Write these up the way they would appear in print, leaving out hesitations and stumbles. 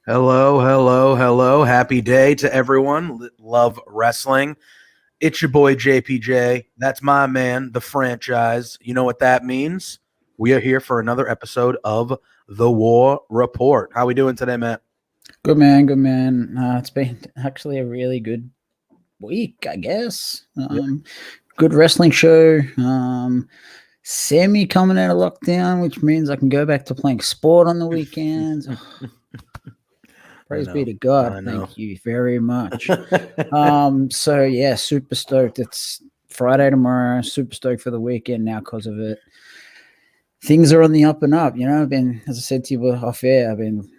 Hello, hello, hello. Happy day to everyone. Love wrestling. It's your boy JPJ. That's my man, The Franchise. You know what that means? We are here for another episode of The War Report. How we doing today, Matt? Good man, good man. It's been actually a really good week, I guess. Good wrestling show. Semi coming out of lockdown, which means I can go back to playing sport on the weekends. Praise be to God. Thank you very much. So yeah, super stoked. It's Friday tomorrow. Super stoked for the weekend now because of it. Things are on the up and up. I've been, as I said to you off air, I've been,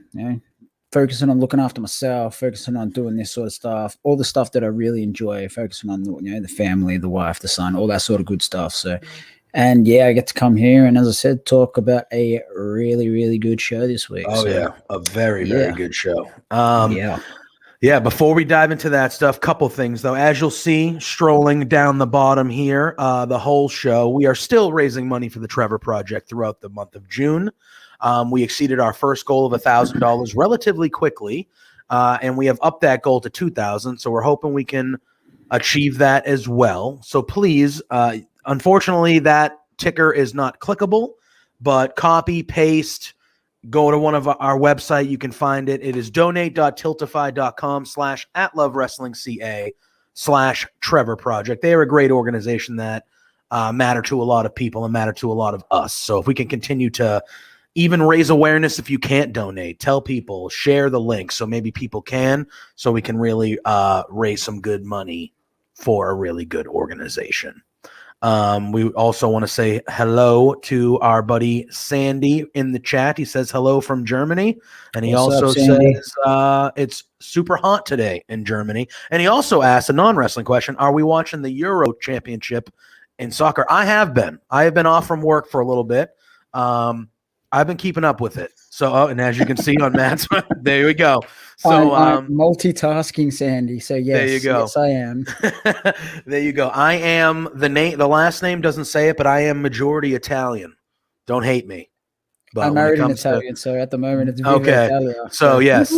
focusing on looking after myself, focusing on doing this sort of stuff, all the stuff that I really enjoy, focusing on the family, the wife, the son, all that sort of good stuff. So, and yeah, I get to come here and, as I said, talk about a really, really good show this week. A very, very good show. Yeah, before we dive into that stuff, couple things though. As you'll see, strolling down the bottom here, the whole show, we are still raising money for the Trevor Project throughout the month of June. We exceeded our first goal of $1,000 relatively quickly, and we have upped that goal to $2,000. So we're hoping we can achieve that as well. So please, unfortunately, that ticker is not clickable, but copy, paste, go to one of our website. You can find it. It is donate.tiltify.com/@lovewrestlingca/Trevor Project. They are a great organization that matter to a lot of people and matter to a lot of us. So if we can continue to even raise awareness, if you can't donate, tell people, share the link so maybe people can, so we can really raise some good money for a really good organization. We also want to say hello to our buddy Sandy in the chat. He says hello from Germany. And he says it's super hot today in Germany. And he also asked a non-wrestling question. Are we watching the Euro Championship in soccer? I have been off from work for a little bit. I've been keeping up with it. So, and as you can see on Matt's, there we go. So I'm multitasking, Sandy. So yes, there you go. Yes, I am. There you go. I am the last name doesn't say it, but I am majority Italian. Don't hate me. But I'm married an Italian, so at the moment it's okay. So yes,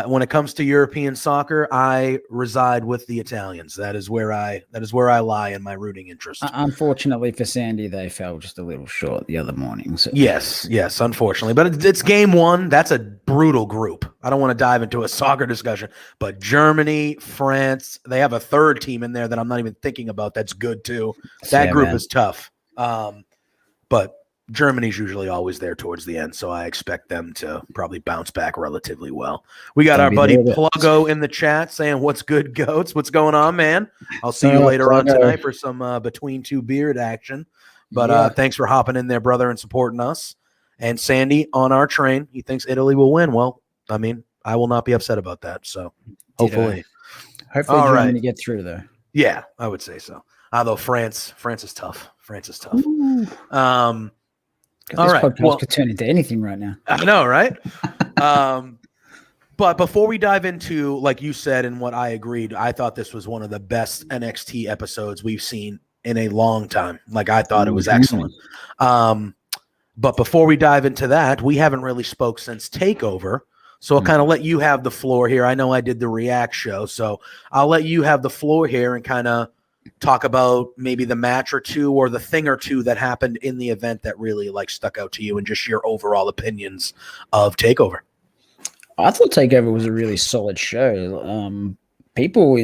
when it comes to European soccer, I reside with the Italians. That is where I lie in my rooting interest. Unfortunately for Sandy, they fell just a little short the other morning. So. Yes, unfortunately, but it's game one. That's a brutal group. I don't want to dive into a soccer discussion, but Germany, France, they have a third team in there that I'm not even thinking about. That's good too. That group is tough. But Germany's usually always there towards the end, so I expect them to probably bounce back relatively well. We got our buddy Pluggo in the chat saying, "What's good, goats? What's going on, man? I'll see you later on tonight for some Between Two Beard action." But thanks for hopping in there, brother, and supporting us. And Sandy on our train, he thinks Italy will win. Well, I mean, I will not be upset about that. So hopefully Germany get through though. Yeah, I would say so. Although France is tough. Ooh. All right. Podcast could turn into anything right now. I know, right? But before we dive into, like you said, and what I agreed, I thought this was one of the best NXT episodes we've seen in a long time. Like, I thought it was excellent. But before we dive into that, we haven't really spoke since Takeover. So I'll kind of let you have the floor here. I know I did the React show, so I'll let you have the floor here and kind of talk about maybe the match or two or the thing or two that happened in the event that really stuck out to you and just your overall opinions of Takeover. I thought Takeover was a really solid show. People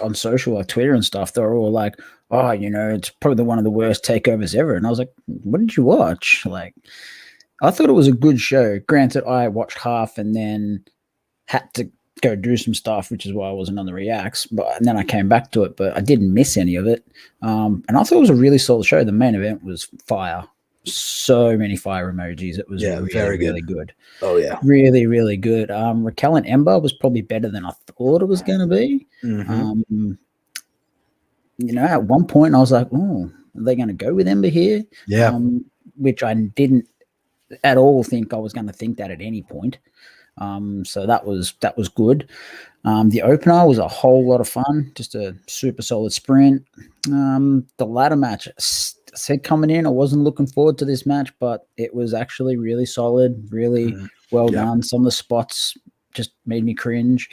on social, like Twitter and stuff, they're all like, "Oh, it's probably one of the worst takeovers ever." And I was like, "What did you watch?" I thought it was a good show. Granted, I watched half and then had to go do some stuff, which is why I wasn't on the reacts, and then I came back to it, but I didn't miss any of it. And I thought it was a really solid show. The main event was fire. So many fire emojis. It was really good. Oh yeah. Really, really good. Raquel and Ember was probably better than I thought it was going to be. Mm-hmm. At one point I was like, "Oh, are they going to go with Ember here?" Yeah. Which I didn't at all think I was going to think that at any point. So that was good. The opener was a whole lot of fun, just a super solid sprint. The ladder match, I said coming in, I wasn't looking forward to this match, but it was actually really solid, really well done. Some of the spots just made me cringe.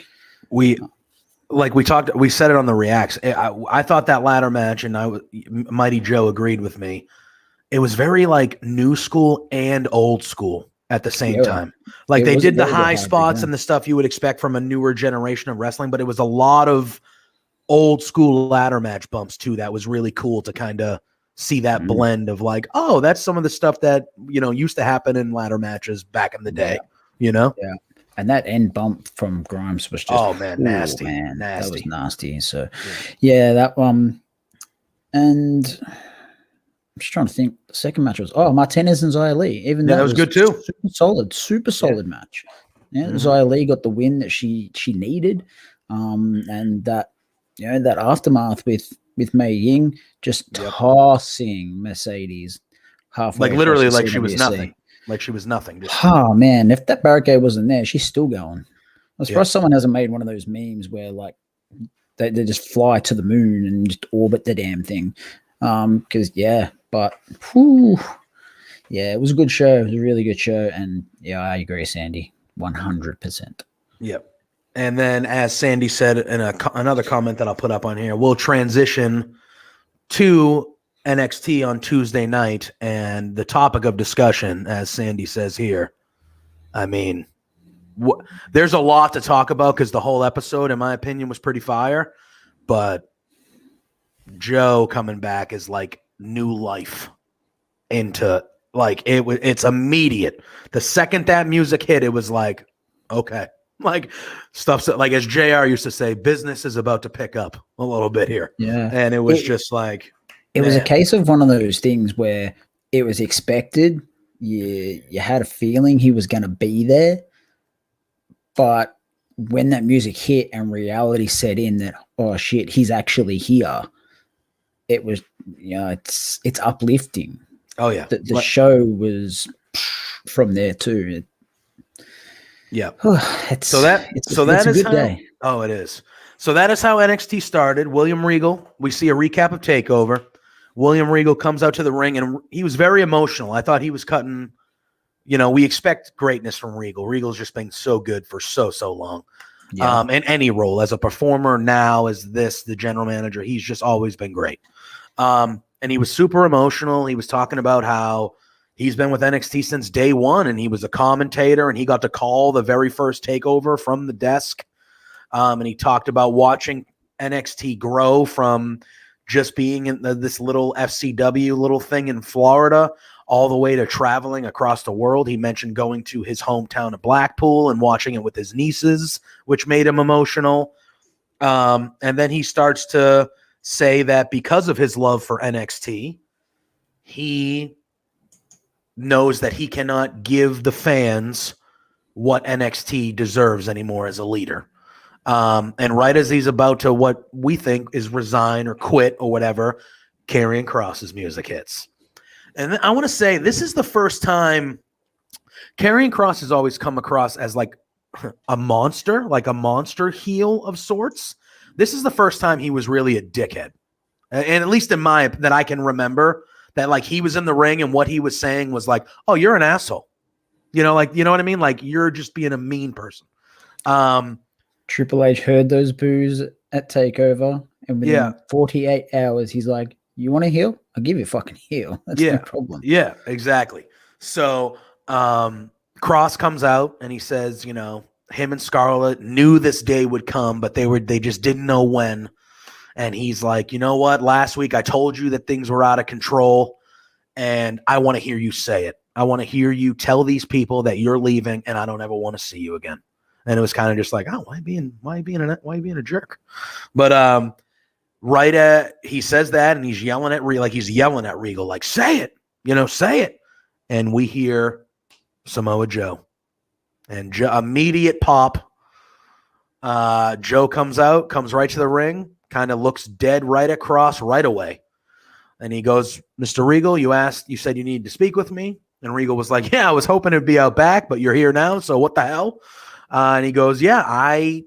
We said it on the reacts. I thought that ladder match, and Mighty Joe agreed with me. It was very like new school and old school at the same time. Like they did the high spots and the stuff you would expect from a newer generation of wrestling, but it was a lot of old school ladder match bumps too. That was really cool to kind of see that blend of like, oh, that's some of the stuff that, used to happen in ladder matches back in the day, Yeah. And that end bump from Grimes was just, nasty. That was nasty. So that one. And I'm just trying to think. The second match was Martinez and Xia Li. Even that was good too. Super solid match. Yeah, Xia Li got the win that she needed. And that that aftermath with Mei Ying just tossing Mercedes halfway. Like literally, like she was nothing. Like she was nothing. Man, if that barricade wasn't there, she's still going. I'm surprised someone hasn't made one of those memes where like they just fly to the moon and just orbit the damn thing. Because it was a good show. It was a really good show, and I agree, Sandy, 100%. Yep. And then, as Sandy said in another comment that I'll put up on here, we'll transition to NXT on Tuesday night, and the topic of discussion, as Sandy says here, I mean, there's a lot to talk about because the whole episode, in my opinion, was pretty fire, but Joe coming back is like new life into like it's immediate. The second that music hit, it was like, okay, like stuff like as JR used to say, business is about to pick up a little bit here. Yeah. And it was just like, it was a case of one of those things where it was expected. You had a feeling he was going to be there, but when that music hit and reality set in that, oh shit, he's actually here, it was, it's uplifting. Oh yeah. The show was from there too. Yeah. It's a good day. Oh, it is. So that is how NXT started. William Regal, we see a recap of Takeover. William Regal comes out to the ring, and he was very emotional. I thought he was cutting, we expect greatness from Regal. Regal's just been so good for so long. Yeah. In any role, as a performer now, as the general manager, he's just always been great. And he was super emotional. He was talking about how he's been with NXT since day one, and he was a commentator, and he got to call the very first Takeover from the desk. And he talked about watching NXT grow from just being in this little FCW little thing in Florida all the way to traveling across the world. He mentioned going to his hometown of Blackpool and watching it with his nieces, which made him emotional. And then he starts to say that because of his love for NXT, he knows that he cannot give the fans what NXT deserves anymore as a leader. And right as he's about to what we think is resign or quit or whatever, Karrion Kross's music hits. And I want to say this is the first time Karrion Kross has always come across as like a monster heel of sorts. This is the first time he was really a dickhead. And at least that I can remember, that like he was in the ring and what he was saying was like, oh, you're an asshole. You know what I mean? Like you're just being a mean person. Triple H heard those boos at Takeover, and within 48 hours, he's like, you want a heel? I'll give you a fucking heel. That's no problem. Yeah, exactly. So Kross comes out and he says, him and Scarlett knew this day would come, but they just didn't know when. And he's like, you know what? Last week I told you that things were out of control, and I want to hear you say it. I want to hear you tell these people that you're leaving, and I don't ever want to see you again. And it was kind of just like, oh, why being a jerk? But he says that, and he's yelling at Regal, like, say it, say it. And we hear Samoa Joe, and immediate pop. Joe comes right to the ring, kind of looks dead right at Kross right away. And he goes, Mr. Regal, you said you needed to speak with me. And Regal was like, yeah, I was hoping it'd be out back, but you're here now. So what the hell? And he goes, yeah, I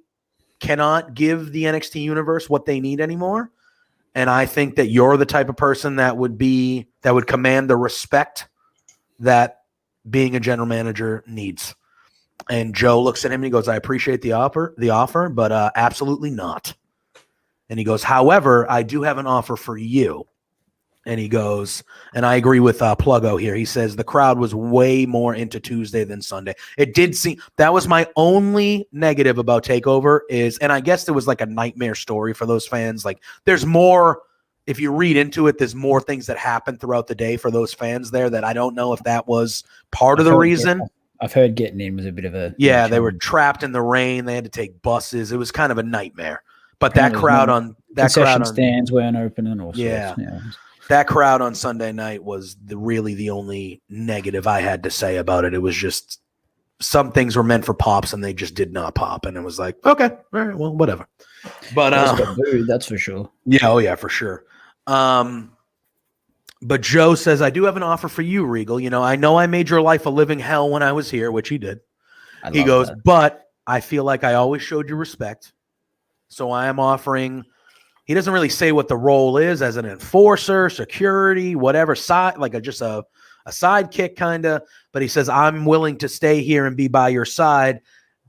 cannot give the NXT universe what they need anymore. And I think that you're the type of person that would command the respect that being a general manager needs. And Joe looks at him and he goes, I appreciate the offer, but absolutely not. And he goes, however, I do have an offer for you. And he goes, and I agree with Pluggo here. He says the crowd was way more into Tuesday than Sunday. It did seem that was my only negative about Takeover is, and I guess there was like a nightmare story for those fans. Like there's more, if you read into it, there's more things that happen throughout the day for those fans there that I don't know if that was part of the reason. I've heard getting in was a bit of a they were trapped in the rain. They had to take buses. It was kind of a nightmare. But that crowd on stands weren't open and all sorts. Yeah. That crowd on Sunday night was really the only negative I had to say about it. It was just some things were meant for pops and they just did not pop. And it was like, okay, all right, well, whatever. But that's for sure. Yeah, oh yeah, for sure. But Joe says, I do have an offer for you, Regal. You know I made your life a living hell when I was here, which he did. He goes, but I feel like I always showed you respect. So I am offering. He doesn't really say what the role is as an enforcer, security, whatever side, like just a sidekick kind of. But he says, I'm willing to stay here and be by your side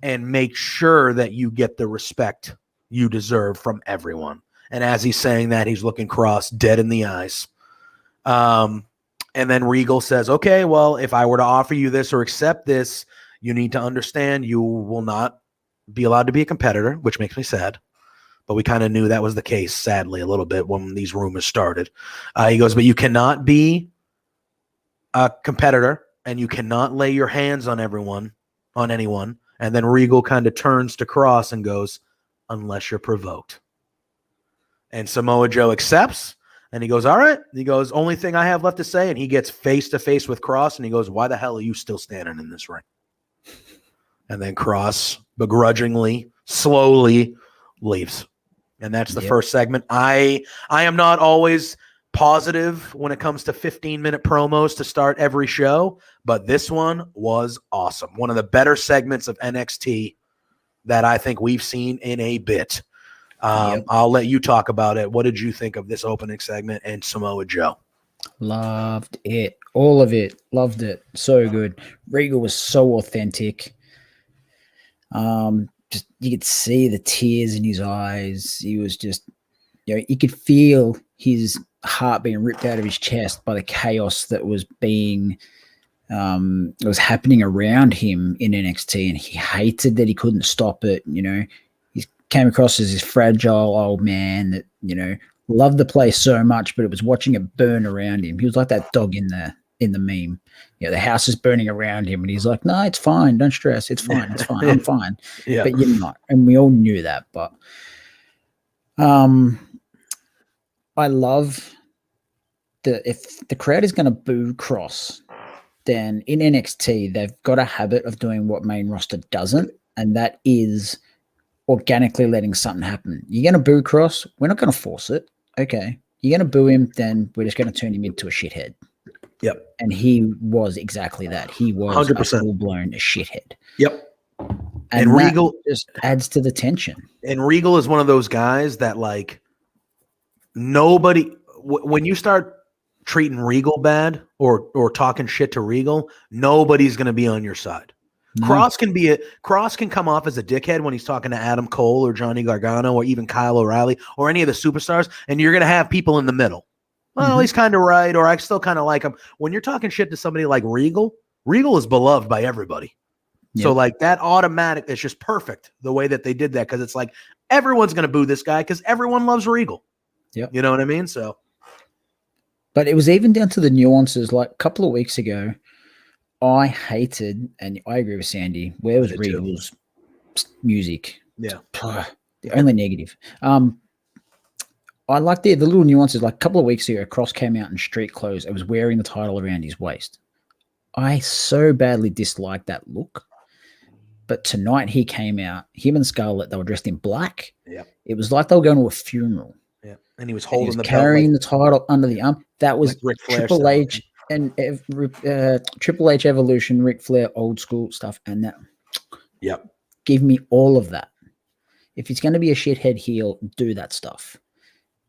and make sure that you get the respect you deserve from everyone. And as he's saying that, he's looking Cross dead in the eyes. And then Regal says, okay, well, if I were to offer you this or accept this, you need to understand you will not be allowed to be a competitor, which makes me sad. But we kind of knew that was the case, sadly, a little bit when these rumors started. He goes, but you cannot be a competitor and you cannot lay your hands on anyone. And then Regal kind of turns to Cross and goes, unless you're provoked. And Samoa Joe accepts and he goes, all right. He goes, only thing I have left to say. And he gets face to face with Cross and he goes, why the hell are you still standing in this ring? And then Cross begrudgingly, slowly leaves. And that's the first segment. I am not always positive when it comes to 15-minute promos to start every show, but this one was awesome. One of the better segments of NXT that I think we've seen in a bit. I'll let you talk about it. What did you think of this opening segment and Samoa Joe? Loved it. All of it. Loved it. So good. Regal was so authentic. Just you could see the tears in his eyes. He was just, you could feel his heart being ripped out of his chest by the chaos that was happening around him in NXT, and he hated that he couldn't stop it. He came across as this fragile old man that loved the place so much, but it was watching it burn around him. He was like that dog in the meme. The house is burning around him, and he's like, no, it's fine. Don't stress. It's fine. It's fine. I'm fine. Yeah. But you're not. And we all knew that. But I love if the crowd is going to boo Cross, then in NXT, they've got a habit of doing what main roster doesn't, and that is organically letting something happen. You're going to boo Cross. We're not going to force it. Okay. You're going to boo him, then we're just going to turn him into a shithead. Yep. And he was exactly that. He was 100%. A full-blown shithead. Yep. And Regal just adds to the tension. And Regal is one of those guys that, like, nobody when you start treating Regal bad or talking shit to Regal, nobody's going to be on your side. No. Cross can come off as a dickhead when he's talking to Adam Cole or Johnny Gargano or even Kyle O'Reilly or any of the superstars, and you're going to have people in the middle. Well, he's kind of right, or I still kind of like him. When you're talking shit to somebody like Regal is beloved by everybody. Yep. So, like, that automatic, it's just perfect the way that they did that, because it's like everyone's going to boo this guy because everyone loves Regal. Yep. You know what I mean? So, but it was even down to the nuances. Like a couple of weeks ago, I hated, and I agree with Sandy, where was Regal's music? Yeah. The only negative. I like the little nuances. Like a couple of weeks ago, Cross came out in street clothes. I was wearing the title around his waist. I so badly disliked that look. But tonight he came out, him and Scarlett, they were dressed in black. Yeah. It was like they were going to a funeral. Yeah. And he was holding the carrying the title under the arm. That was like Triple H and Triple H Evolution, Ric Flair, old school stuff. And that. Yep. Give me all of that. If it's going to be a shithead heel, do that stuff.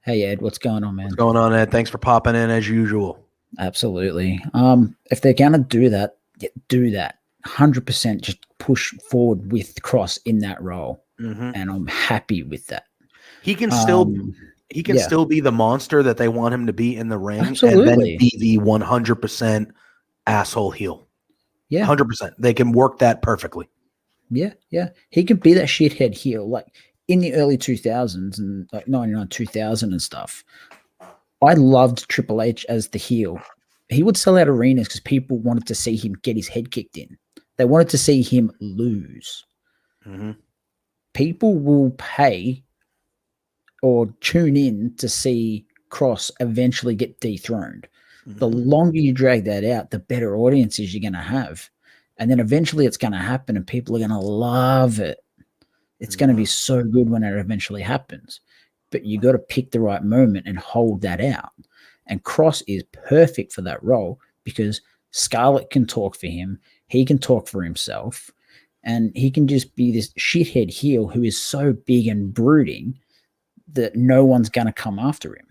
Hey, Ed, what's going on, man? What's going on, Ed? Thanks for popping in as usual. Absolutely. If they're going to do that, do that. 100% just push forward with Cross in that role. Mm-hmm. And I'm happy with that. He can still still be the monster that they want him to be in the ring. Absolutely. And then be the 100% asshole heel. Yeah. 100%. They can work that perfectly. Yeah. He can be that shithead heel. Like in the early 2000s and like 99, 2000 and stuff. I loved Triple H as the heel. He would sell out arenas because people wanted to see him get his head kicked in. They wanted to see him lose. Mm-hmm. People will pay or tune in to see Cross eventually get dethroned. Mm-hmm. The longer you drag that out, the better audiences you're going to have. And then eventually it's going to happen and people are going to love it. It's going to be so good when it eventually happens. But you got to pick the right moment and hold that out. And Cross is perfect for that role because Scarlett can talk for him. He can talk for himself. And he can just be this shithead heel who is so big and brooding that no one's going to come after him.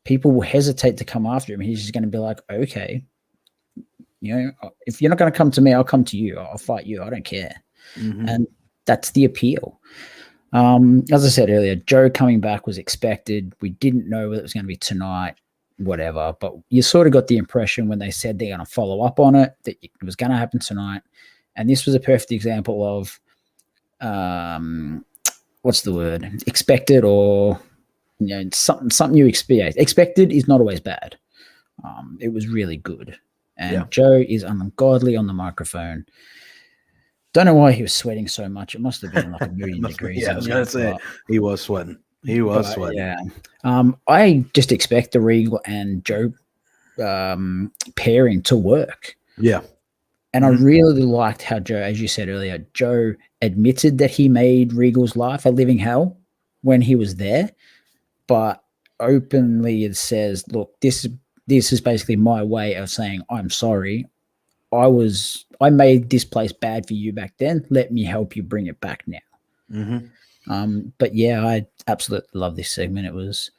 People will hesitate to come after him. He's just going to be like, okay, you know, if you're not going to come to me, I'll come to you. I'll fight you. I don't care. Mm-hmm. And that's the appeal. As I said earlier, Joe coming back was expected. We didn't know whether it was going to be tonight, whatever, but you sort of got the impression when they said they're going to follow up on it that it was going to happen tonight. And this was a perfect example of, what's the word? Expected, or you know, something you expect. Expected is not always bad. It was really good. And Joe is ungodly on the microphone. Don't know why he was sweating so much. It must have been like a million degrees. Yeah, I was gonna say he was sweating. He was sweating. Yeah. I just expect the Regal and Joe pairing to work. Yeah. And I really liked how Joe, as you said earlier, Joe admitted that he made Regal's life a living hell when he was there, but openly it says, look, this is basically my way of saying, I'm sorry. I made this place bad for you back then. Let me help you bring it back now. Mm-hmm. But yeah, I absolutely love this segment. It was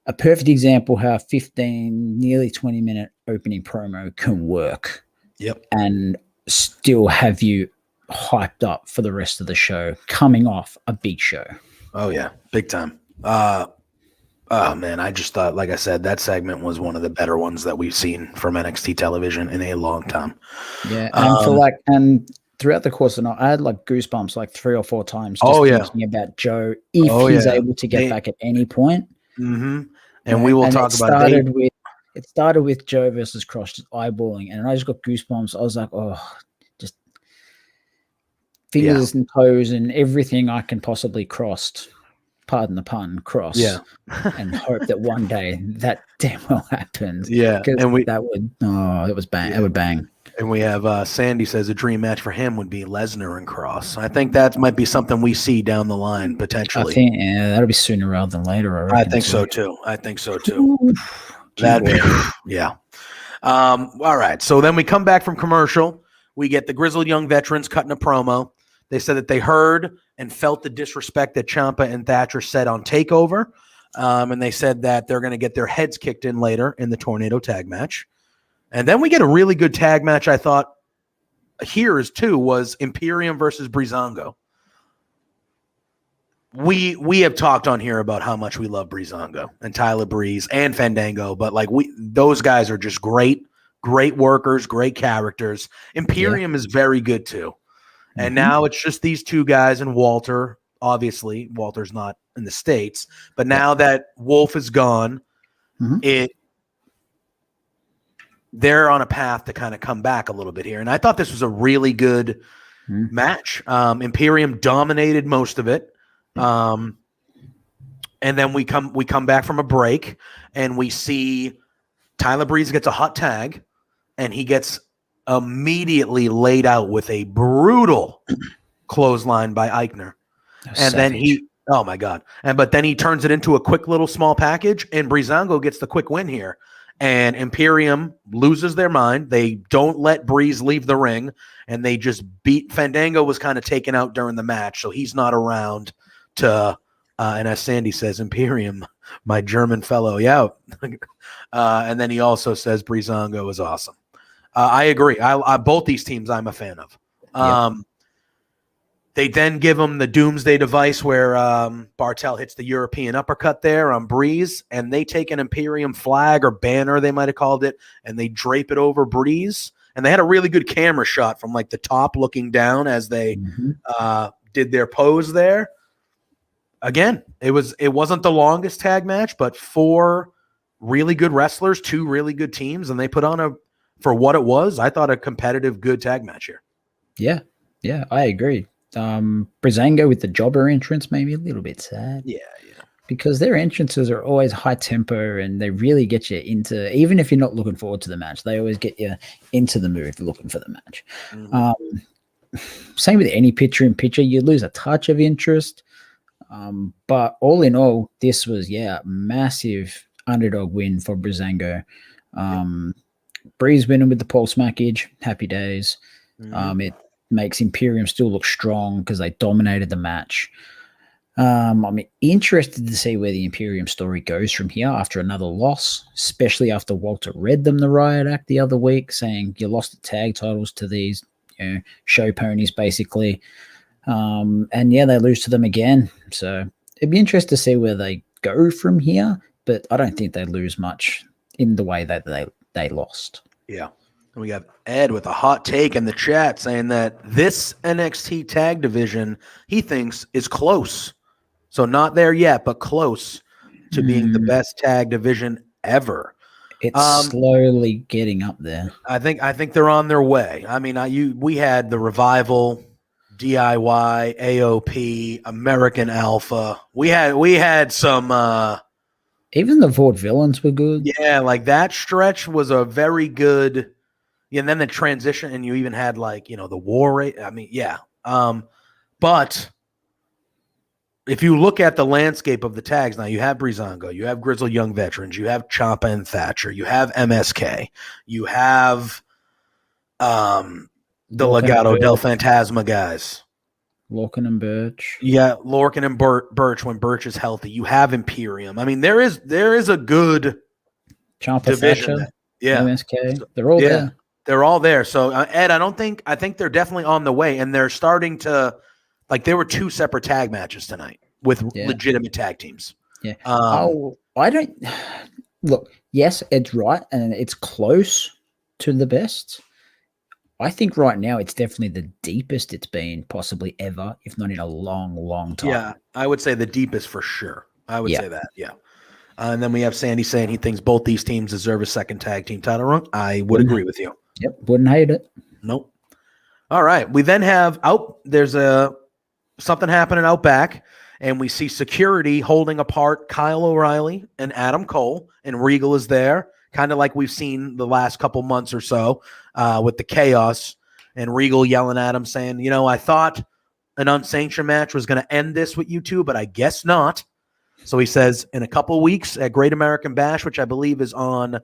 a perfect example how 15, nearly 20-minute opening promo can work. Yep. And still have you hyped up for the rest of the show, coming off a big show. Oh yeah, big time. Oh man, I just thought, like I said, that segment was one of the better ones that we've seen from NXT television in a long time. Yeah, and and throughout the course of the night, I had like goosebumps like 3 or 4 times just thinking about Joe if he's able to get back at any point. Mm-hmm. And we will talk about it. It started with Joe versus Cross just eyeballing, and I just got goosebumps. I was like, oh, just fingers and toes and everything I can possibly cross. Pardon the pun, cross. Yeah. And hope that one day that damn well happens. Yeah. And that would bang. Yeah. It would bang. And we have Sandy says a dream match for him would be Lesnar and Cross. I think that might be something we see down the line potentially. I think that'll be sooner rather than later. I think so too. That'd be, yeah. All right. So then we come back from commercial. We get the grizzled young veterans cutting a promo. They said that they heard and felt the disrespect that Ciampa and Thatcher said on Takeover. And they said that they're going to get their heads kicked in later in the Tornado tag match. And then we get a really good tag match, I thought. Here's too was Imperium versus Breezango. We have talked on here about how much we love Breezango and Tyler Breeze and Fandango, but like those guys are just great workers, great characters. Imperium is very good too. And now it's just these two guys and Walter. Obviously, Walter's not in the States, but now that Wolf is gone, they're on a path to kind of come back a little bit here. And I thought this was a really good match. Imperium dominated most of it. And then we come back from a break and we see Tyler Breeze gets a hot tag and he gets immediately laid out with a brutal clothesline by Eichner. Then oh my God. But then he turns it into a quick little small package and Breezango gets the quick win here. And Imperium loses their mind. They don't let Breeze leave the ring and they just beat Fandango was kind of taken out during the match. So he's not around to, and as Sandy says, Imperium, my German fellow. Yeah. And then he also says Breezango is awesome. I agree. I both these teams I'm a fan of. They then give him the doomsday device where Bartel hits the European uppercut there on Breeze, and they take an Imperium flag or banner, they might have called it, and they drape it over Breeze. And they had a really good camera shot from like the top looking down as they did their pose there. Again, it wasn't the longest tag match, but 4 really good wrestlers, 2 really good teams, and they put on for what it was, I thought a competitive, good tag match here. Yeah, I agree. Breezango with the jobber entrance maybe a little bit sad. Yeah. Because their entrances are always high tempo and they really get you into, even if you're not looking forward to the match, they always get you into the mood looking for the match. Same with any picture-in-picture, you lose a touch of interest. But all in all, this was, massive underdog win for Breezango. Breeze winning with the pole smackage, happy days. It makes Imperium still look strong because they dominated the match. I'm interested to see where the Imperium story goes from here after another loss, especially after Walter read them the riot act the other week, saying you lost the tag titles to these show ponies, basically. And they lose to them again. So it'd be interesting to see where they go from here, but I don't think they lose much in the way that they lost. Yeah. And we got Ed with a hot take in the chat saying that this NXT tag division he thinks is close. So not there yet, but close to being the best tag division ever. It's slowly getting up there. I think they're on their way. I mean, we had the Revival, DIY, AOP, American Alpha. We had some even the Vaudevillains were good. Yeah, like that stretch was a very good. Yeah, and then the transition, and you even had like the War Rate. I mean, yeah. But if you look at the landscape of the tags now, you have Breezango, you have Grizzled Young Veterans, you have Ciampa and Thatcher, you have MSK, you have the Legado del Fantasma guys. Lorcan and Birch. Yeah, Lorcan and Birch when Birch is healthy. You have Imperium. I mean, there is a good Ciampa, division. Thatcher, MSK. They're all there. They're all there. So, Ed, I think they're definitely on the way, and they're starting to, like, there were 2 separate tag matches tonight with legitimate tag teams. Yeah. I don't look. Yes, Ed's right, and it's close to the best. I think right now it's definitely the deepest it's been possibly ever, if not in a long, long time. Yeah, I would say the deepest for sure. I would say that. Yeah. And then we have Sandy saying he thinks both these teams deserve a second tag team title run. I would agree with you. Yep, wouldn't hate it. Nope. All right. We then have there's something happening out back, and we see security holding apart Kyle O'Reilly and Adam Cole, and Regal is there, kind of like we've seen the last couple months or so with the chaos, and Regal yelling at him saying, I thought an unsanctioned match was going to end this with you two, but I guess not. So he says in a couple weeks at Great American Bash, which I believe is on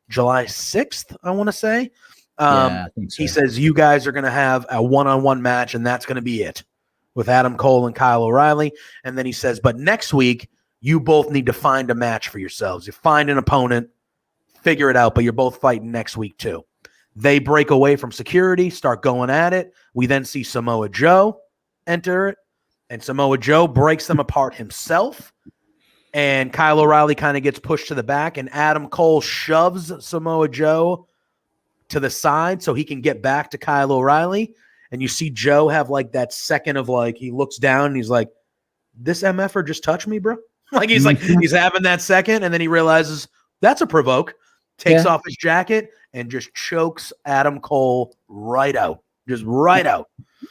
July 6th, I want to say. I think so. He says you guys are going to have a one-on-one match, and that's going to be it with Adam Cole and Kyle O'Reilly. And then he says, but next week, you both need to find a match for yourselves. You find an opponent, figure it out, but you're both fighting next week too. They break away from security, start going at it. We then see Samoa Joe enter it, and Samoa Joe breaks them apart himself. And Kyle O'Reilly kind of gets pushed to the back, and Adam Cole shoves Samoa Joe to the side so he can get back to Kyle O'Reilly. And you see Joe have like that second of like, he looks down and he's like, this MFer just touched me, bro. Like he's he's having that second, and then he realizes that's a provoke, takes off his jacket and just chokes Adam Cole right out. Just right out.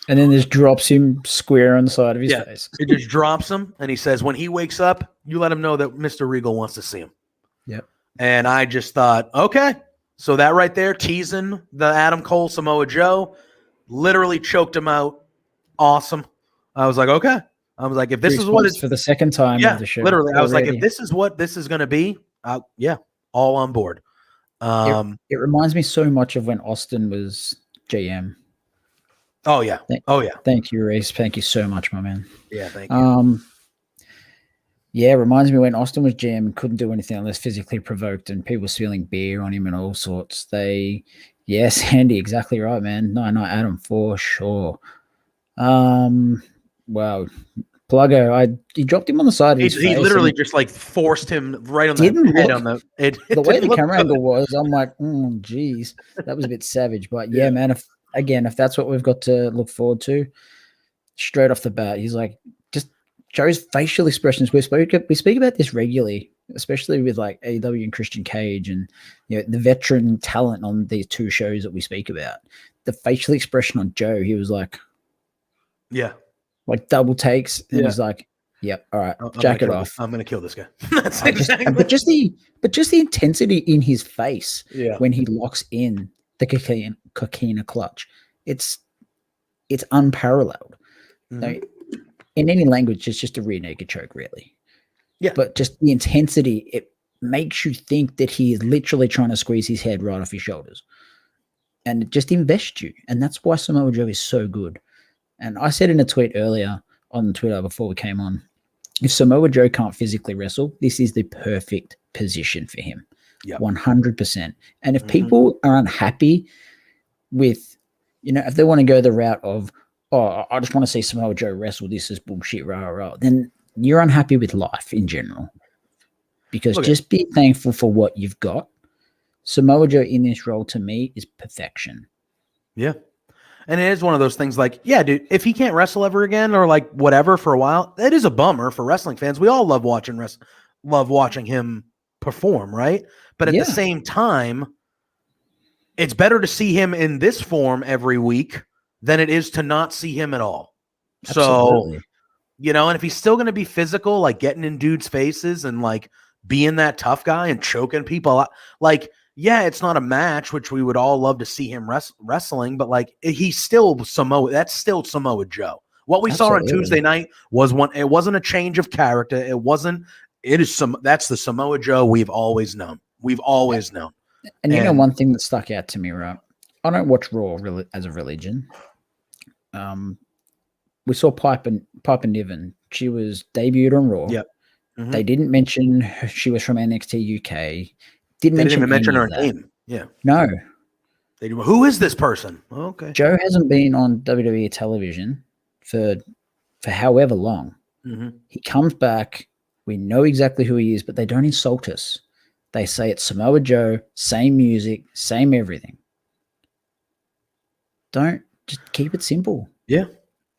And then just drops him square on the side of his face. It just drops him, and he says, when he wakes up, you let him know that Mr. Regal wants to see him. Yep. And I just thought, okay. So that right there, teasing the Adam Cole Samoa Joe, literally choked him out. Awesome. I was like, okay. I was like, if this is what it's for the second time of the show. Literally. I was like, if this is what this is going to be, all on board. It reminds me so much of when Austin was GM. Oh, yeah. Thank you, Reese. Thank you so much, my man. Yeah, thank you. Yeah, it reminds me when Austin was GM and couldn't do anything unless physically provoked, and people was spilling beer on him and all sorts. They Yes, Andy, exactly right, man. No, Adam, for sure. Wow. Pluggo, he dropped him on the side of his He face. literally just like forced him right on the Didn't head look on the. It the way didn't the look camera good. angle was. I'm like, geez, that was a bit savage. But yeah, Yeah. man. If that's what we've got to look forward to, straight off the bat, he's like, just Joe's facial expressions. We speak about this regularly, especially with like AEW and Christian Cage, and the veteran talent on these two shows that we speak about. The facial expression on Joe, he was like, yeah, like double takes, and Yeah. he's like, "Yep, all right, I'm jack it off." I'm gonna kill this guy. That's But just the intensity in his face Yeah. when he locks in the coquina clutch, it's unparalleled. Mhm. Now, in any language, it's just a rear naked choke, really. Yeah. But just the intensity, it makes you think that he is literally trying to squeeze his head right off his shoulders, and it just invests you. And that's why Samoa Joe is so good. And I said in a tweet earlier on Twitter before we came on, if Samoa Joe can't physically wrestle, this is the perfect position for him. Yep. 100%. And if people are unhappy with, if they want to go the route of, oh, I just want to see Samoa Joe wrestle, this is bullshit, rah, then you're unhappy with life in general. Because just be thankful for what you've got. Samoa Joe in this role, to me, is perfection. Yeah. And it is one of those things like, yeah, dude, if he can't wrestle ever again or like whatever for a while, it is a bummer for wrestling fans. We all love watching him perform, right? But at the same time, it's better to see him in this form every week than it is to not see him at all. Absolutely. So, and if he's still going to be physical, like getting in dudes' faces and like being that tough guy and choking people, like, yeah, it's not a match, which we would all love to see him wrestling, but like he's still Samoa. That's still Samoa Joe. What we saw on Tuesday night it wasn't a change of character. That's the Samoa Joe we've always known. We've always known. And one thing that stuck out to me, right? I don't watch Raw really as a religion. We saw Pipe and Niven. She was debuted on Raw. Yep. They didn't mention she was from NXT UK. They didn't even mention her name. Yeah. No. Who is this person? Okay. Joe hasn't been on WWE television for however long. He comes back. We know exactly who he is, but they don't insult us. They say it's Samoa Joe, same music, same everything. Don't just keep it simple. Yeah.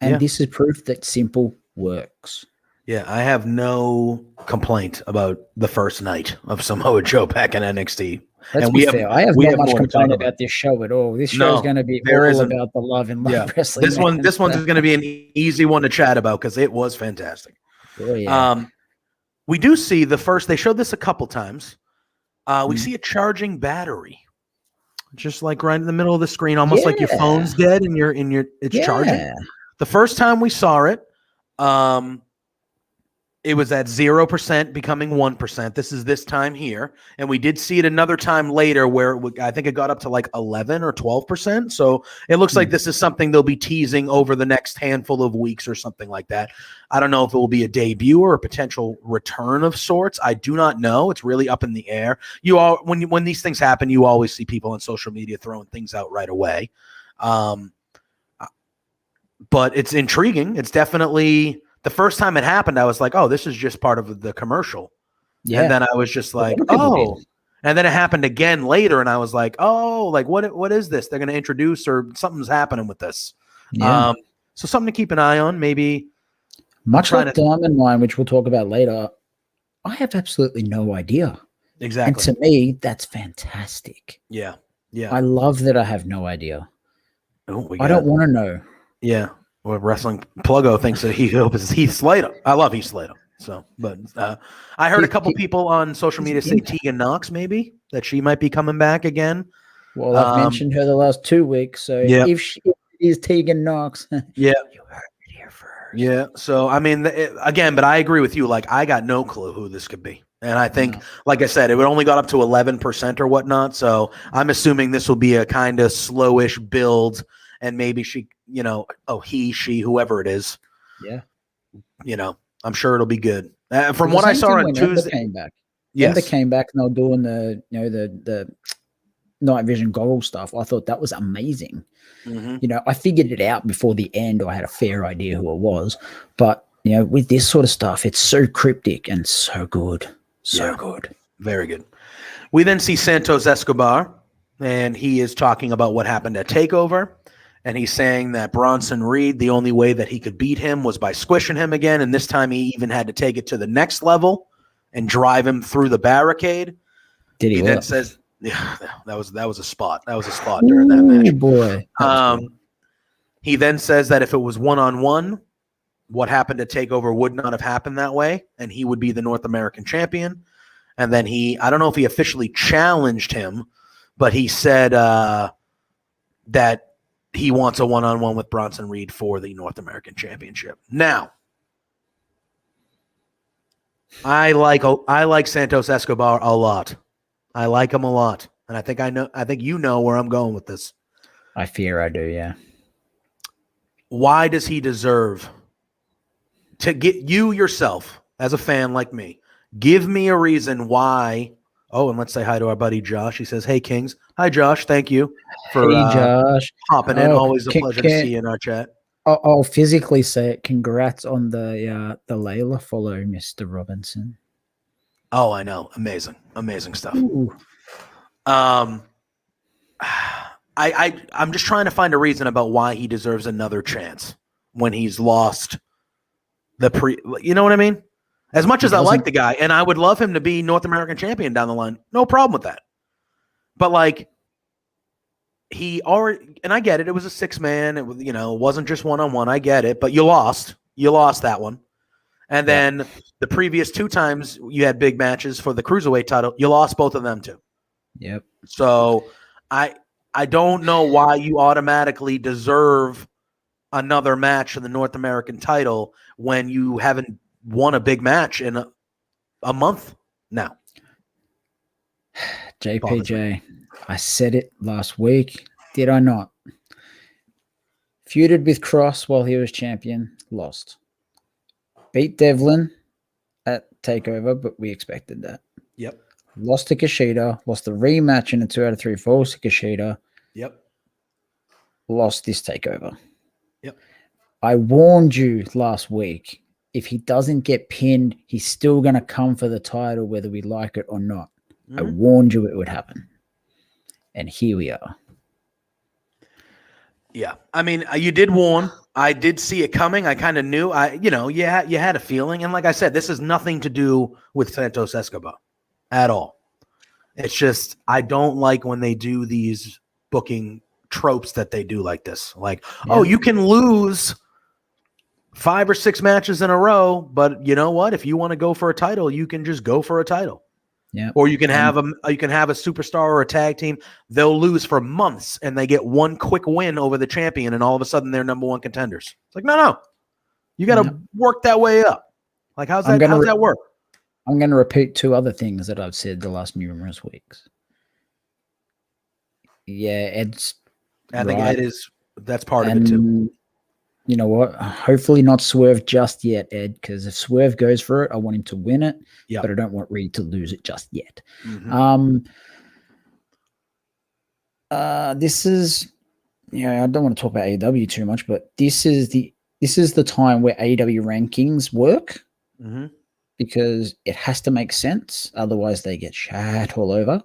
And this is proof that simple works. Yeah, I have no complaint about the first night of Samoa Joe back in NXT. Let's be fair. I have not much complaint about this show at all. This show is going to be all about the love and love wrestling. This one's going to be an easy one to chat about because it was fantastic. Oh, yeah. We do see they showed this a couple times. We see a charging battery, just like right in the middle of the screen, almost like your phone's dead and it's charging. The first time we saw it, it was at 0% becoming 1%. This is this time here. And we did see it another time later where I think it got up to like 11 or 12%. So it looks like this is something they'll be teasing over the next handful of weeks or something like that. I don't know if it will be a debut or a potential return of sorts. I do not know. It's really up in the air. When these things happen, you always see people on social media throwing things out right away. But it's intriguing. It's definitely... The first time it happened, I was like, oh, this is just part of the commercial. Yeah. And then I was just like, oh. And then it happened again later, and I was like, oh, like what is this? They're going to introduce or something's happening with this. Yeah. So something to keep an eye on, maybe. Much like Diamond Mine, which we'll talk about later, I have absolutely no idea. Exactly. And to me, that's fantastic. Yeah. Yeah. I love that I have no idea. I don't want to know. Yeah. Or Wrestling Pluggo thinks that he hopes Heath Slater. I love Heath Slater. So, but I heard a couple people on social media say Tegan Knox, maybe that she might be coming back again. Well, I've mentioned her the last 2 weeks. So if she is Tegan Knox, you heard it here first. Yeah. So, I mean, again, but I agree with you. Like, I got no clue who this could be. And I think, like I said, it only got up to 11% or whatnot. So I'm assuming this will be a kind of slowish build. And maybe she, he, she, whoever it is. Yeah. I'm sure it'll be good. From what I saw on Tuesday. Came back. Yes. Ember came back and they were doing the night vision goggle stuff, I thought that was amazing. Mm-hmm. You know, I figured it out before the end, or I had a fair idea who it was. But, you know, with this sort of stuff, it's so cryptic and so good. So good. Very good. We then see Santos Escobar, and he is talking about what happened at Takeover. And he's saying that Bronson Reed, the only way that he could beat him was by squishing him again. And this time he even had to take it to the next level and drive him through the barricade. Did he then says, yeah, that was a spot. That was a spot during that match. Boy. He then says that if it was one-on-one, what happened at Takeover would not have happened that way, and he would be the North American champion. And then I don't know if he officially challenged him, but he said that he wants a one-on-one with Bronson Reed for the North American Championship. Now, I like Santos Escobar a lot. I like him a lot, and I think you know where I'm going with this. I fear I do, yeah. Why does he deserve to get you yourself as a fan like me? Give me a reason why. Oh, and let's say hi to our buddy Josh. He says, "Hey Kings, hi Josh. Thank you for Josh hopping in. Always a pleasure to see you in our chat." I'll physically say it. Congrats on the Layla follow, Mr. Robinson. Oh, I know. Amazing stuff. Ooh. I'm just trying to find a reason about why he deserves another chance when he's lost you know what I mean? As much as I like the guy, and I would love him to be North American champion down the line, no problem with that. But like, he already, and I get it. It was a 6-man. It was, it wasn't just one-on-one. I get it, but you lost that one. And then the previous 2 times you had big matches for the Cruiserweight title, you lost both of them too. Yep. So I don't know why you automatically deserve another match for the North American title when you haven't won a big match in a month now. JPJ, I said it last week. Did I not? Feuded with Cross while he was champion, lost. Beat Devlin at Takeover, but we expected that. Yep. Lost to Kushida, lost the rematch in a 2 out of 3 falls to Kushida. Yep. Lost this Takeover. Yep. I warned you last week. If he doesn't get pinned, he's still going to come for the title, whether we like it or not. Mm-hmm. I warned you it would happen. And here we are. Yeah. I mean, you did warn. I did see it coming. I kind of knew. You had a feeling. And like I said, this has nothing to do with Santos Escobar at all. It's just I don't like when they do these booking tropes that they do like this. Like, oh, you can lose 5 or 6 matches in a row, but you know what? If you want to go for a title, you can just go for a title. Yeah. Or you can have a superstar or a tag team. They'll lose for months and they get one quick win over the champion, and all of a sudden they're number 1 contenders. It's like, no. You got to work that way up. Like, how's that work? I'm going to repeat 2 other things that I've said the last numerous weeks. Yeah, Ed's I think Ed that's part of it too. You know what? Hopefully not Swerve just yet, Ed, because if Swerve goes for it, I want him to win it, but I don't want Reed to lose it just yet. Mm-hmm. This is, I don't want to talk about AEW too much, but this is the time where AEW rankings work, because it has to make sense. Otherwise, they get shat all over.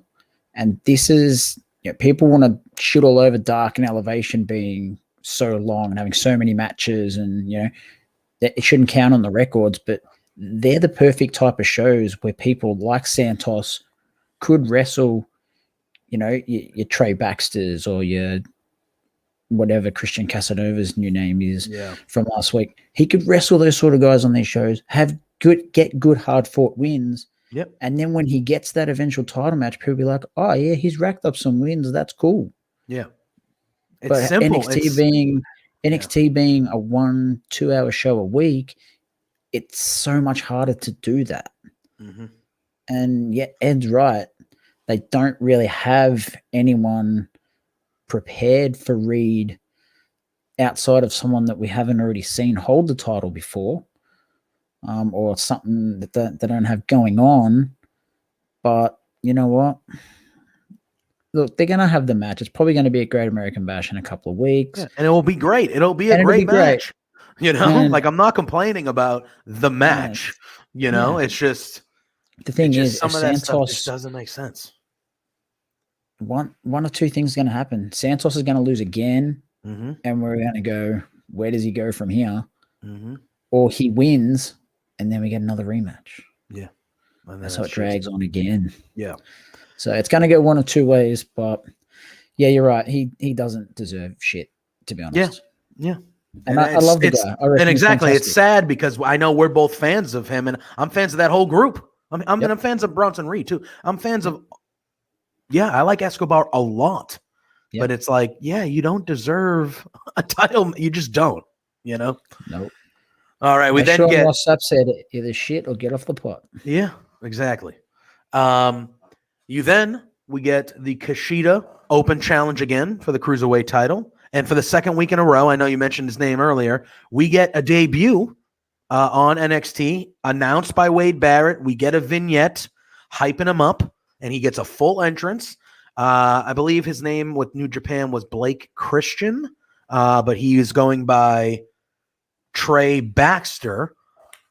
And this is, people want to shit all over Dark and Elevation being so long and having so many matches, and that it shouldn't count on the records, but they're the perfect type of shows where people like Santos could wrestle, your Trey Baxters or your whatever Christian Casanova's new name is from last week. He could wrestle those sort of guys on these shows, get good hard fought wins. Yep. And then when he gets that eventual title match, people be like, oh yeah, he's racked up some wins. That's cool. Yeah. It's but simple. NXT being a 1-2 hour show a week, it's so much harder to do that. Mm-hmm. And yet Ed's right. They don't really have anyone prepared for Reed outside of someone that we haven't already seen hold the title before, or something that they don't have going on. But you know what? look, they're gonna have the match. It's probably gonna be a Great American Bash in a couple of weeks, and it will be great. It'll be a great match. Like I'm not complaining about the match. It's just the thing is, some of that stuff just doesn't make sense. One or two things are going to happen. Santos is going to lose again, and we're going to go, where does he go from here? Or he wins, and then we get another rematch. Yeah. That's how it drags on again. Yeah. So it's going to go one or two ways, but yeah, you're right. He doesn't deserve shit, to be honest. Yeah. And I love the guy. And exactly, it's sad because I know we're both fans of him, and I'm fans of that whole group. I'm fans of Bronson Reed too. I'm fans of. Yeah, I like Escobar a lot, but it's like, you don't deserve a title. You just don't. Nope. All right, we then get. WhatsApp said either shit or get off the pot. Yeah, exactly. We get the Kushida Open Challenge again for the Cruiserweight title. And for the second week in a row, I know you mentioned his name earlier, we get a debut on NXT announced by Wade Barrett. We get a vignette hyping him up, and he gets a full entrance. I believe his name with New Japan was Blake Christian, but he is going by Trey Baxter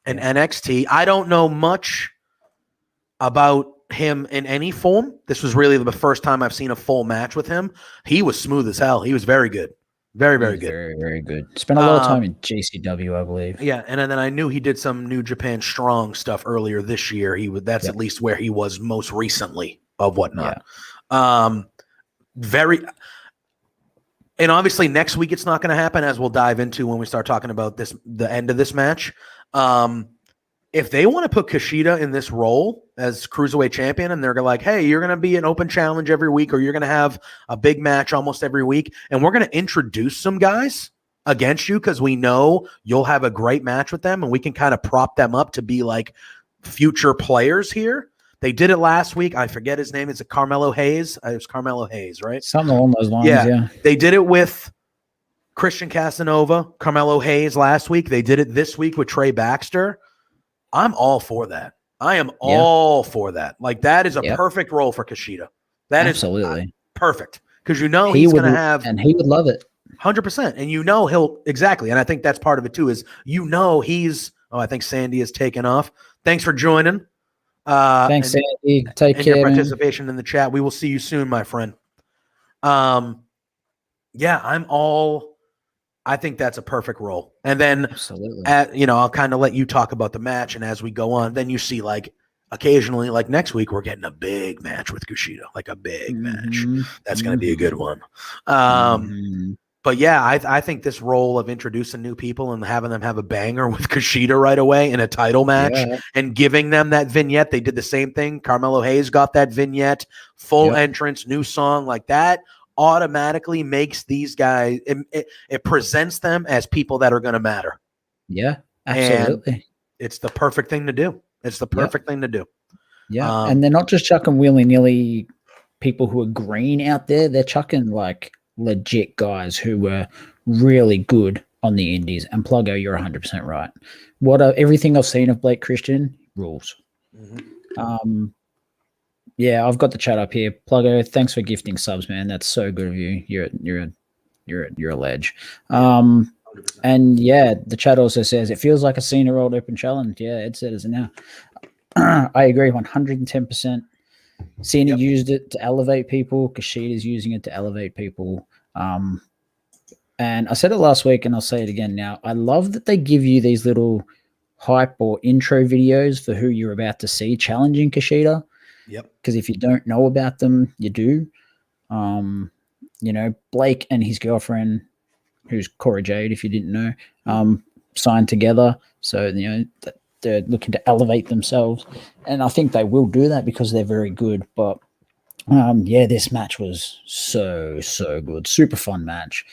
in NXT. I don't know much about him in any form. This was really the first time I've seen a full match with him. He was smooth as hell. He was very good. Very, very good. Very, very good. Spent a lot of time in JCW, I believe. Yeah, and then I knew he did some New Japan Strong stuff earlier this year. That's at least where he was most recently of whatnot. Yeah. And obviously next week it's not going to happen, as we'll dive into when we start talking about the end of this match. If they want to put Kushida in this role as Cruiserweight champion, and they're like, hey, you're going to be an open challenge every week, or you're going to have a big match almost every week, and we're going to introduce some guys against you because we know you'll have a great match with them, and we can kind of prop them up to be like future players here. They did it last week. I forget his name. Is it Carmelo Hayes? It was Carmelo Hayes, right? Something along those lines, yeah. They did it with Christian Casanova, Carmelo Hayes last week. They did it this week with Trey Baxter. I'm all for that. I am all for that. Like, that is a perfect role for Kushida. That Absolutely. Is perfect. Because he's going to have. And he would love it. 100%. And he'll. Exactly. And I think that's part of it too, is he's. Oh, I think Sandy is taking off. Thanks for joining. Thanks, Sandy. Take care. Your participation in the chat. We will see you soon, my friend. I'm all. I think that's a perfect role. And then, I'll kind of let you talk about the match. And as we go on, then you see, like, occasionally, like next week, we're getting a big match with Kushida, like a big match. That's going to be a good one. But yeah, I think this role of introducing new people and having them have a banger with Kushida right away in a title match and giving them that vignette. They did the same thing. Carmelo Hayes got that vignette, full entrance, new song, like that. Automatically makes these guys, it presents them as people that are going to matter. Yeah, absolutely. And it's the perfect thing to do. It's the perfect thing to do. Yeah. And they're not just chucking willy-nilly people who are green out there. They're chucking like legit guys who were really good on the indies. And Pluggo, you're 100% right. Everything I've seen of Blake Christian rules. Yeah, I've got the chat up here. Pluggo, thanks for gifting subs, man. That's so good of you. You're a ledge. And yeah, the chat also says it feels like a senior old open challenge. Yeah, Ed said it now. I agree 110%. Cena used it to elevate people. Kushida's using it to elevate people. And I said it last week, and I'll say it again now. I love that they give you these little hype or intro videos for who you're about to see challenging Kushida. Yep. Because if you don't know about them, you do. Blake and his girlfriend, who's Cora Jade, if you didn't know, signed together. So, they're looking to elevate themselves. And I think they will do that because they're very good. But, this match was so, so good. Super fun match.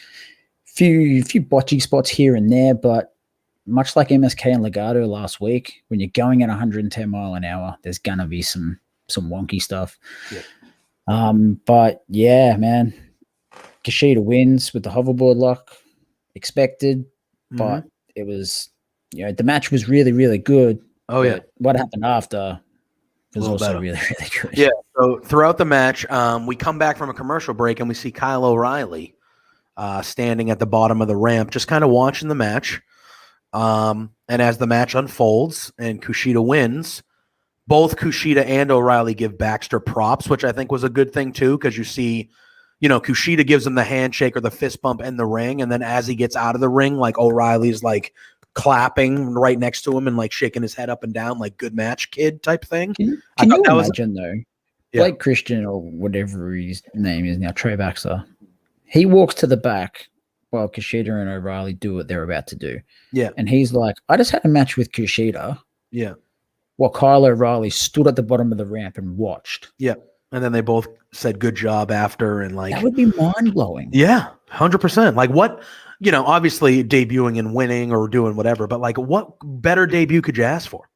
Few botchy spots here and there, but much like MSK and Legato last week, when you're going at 110 mile an hour, there's going to be some wonky stuff. But yeah, man, Kushida wins with the hoverboard lock, expected, but it was, the match was really, really good. Oh yeah. What happened after It was also really, really good. Yeah. So throughout the match, we come back from a commercial break and we see Kyle O'Reilly standing at the bottom of the ramp, just kind of watching the match. And as the match unfolds and Kushida wins, both Kushida and O'Reilly give Baxter props, which I think was a good thing too, because you see, Kushida gives him the handshake or the fist bump in the ring, and then as he gets out of the ring, like O'Reilly's like clapping right next to him and like shaking his head up and down, like good match, kid type thing. Can you imagine though? Yeah. Blake Christian or whatever his name is now, Trey Baxter. He walks to the back while Kushida and O'Reilly do what they're about to do. Yeah. And he's like, I just had a match with Kushida. Yeah. While Kyle O'Reilly stood at the bottom of the ramp and watched. Yeah. And then they both said good job after, and like that would be mind-blowing. Yeah, 100%. Like what, obviously debuting and winning or doing whatever, but like what better debut could you ask for?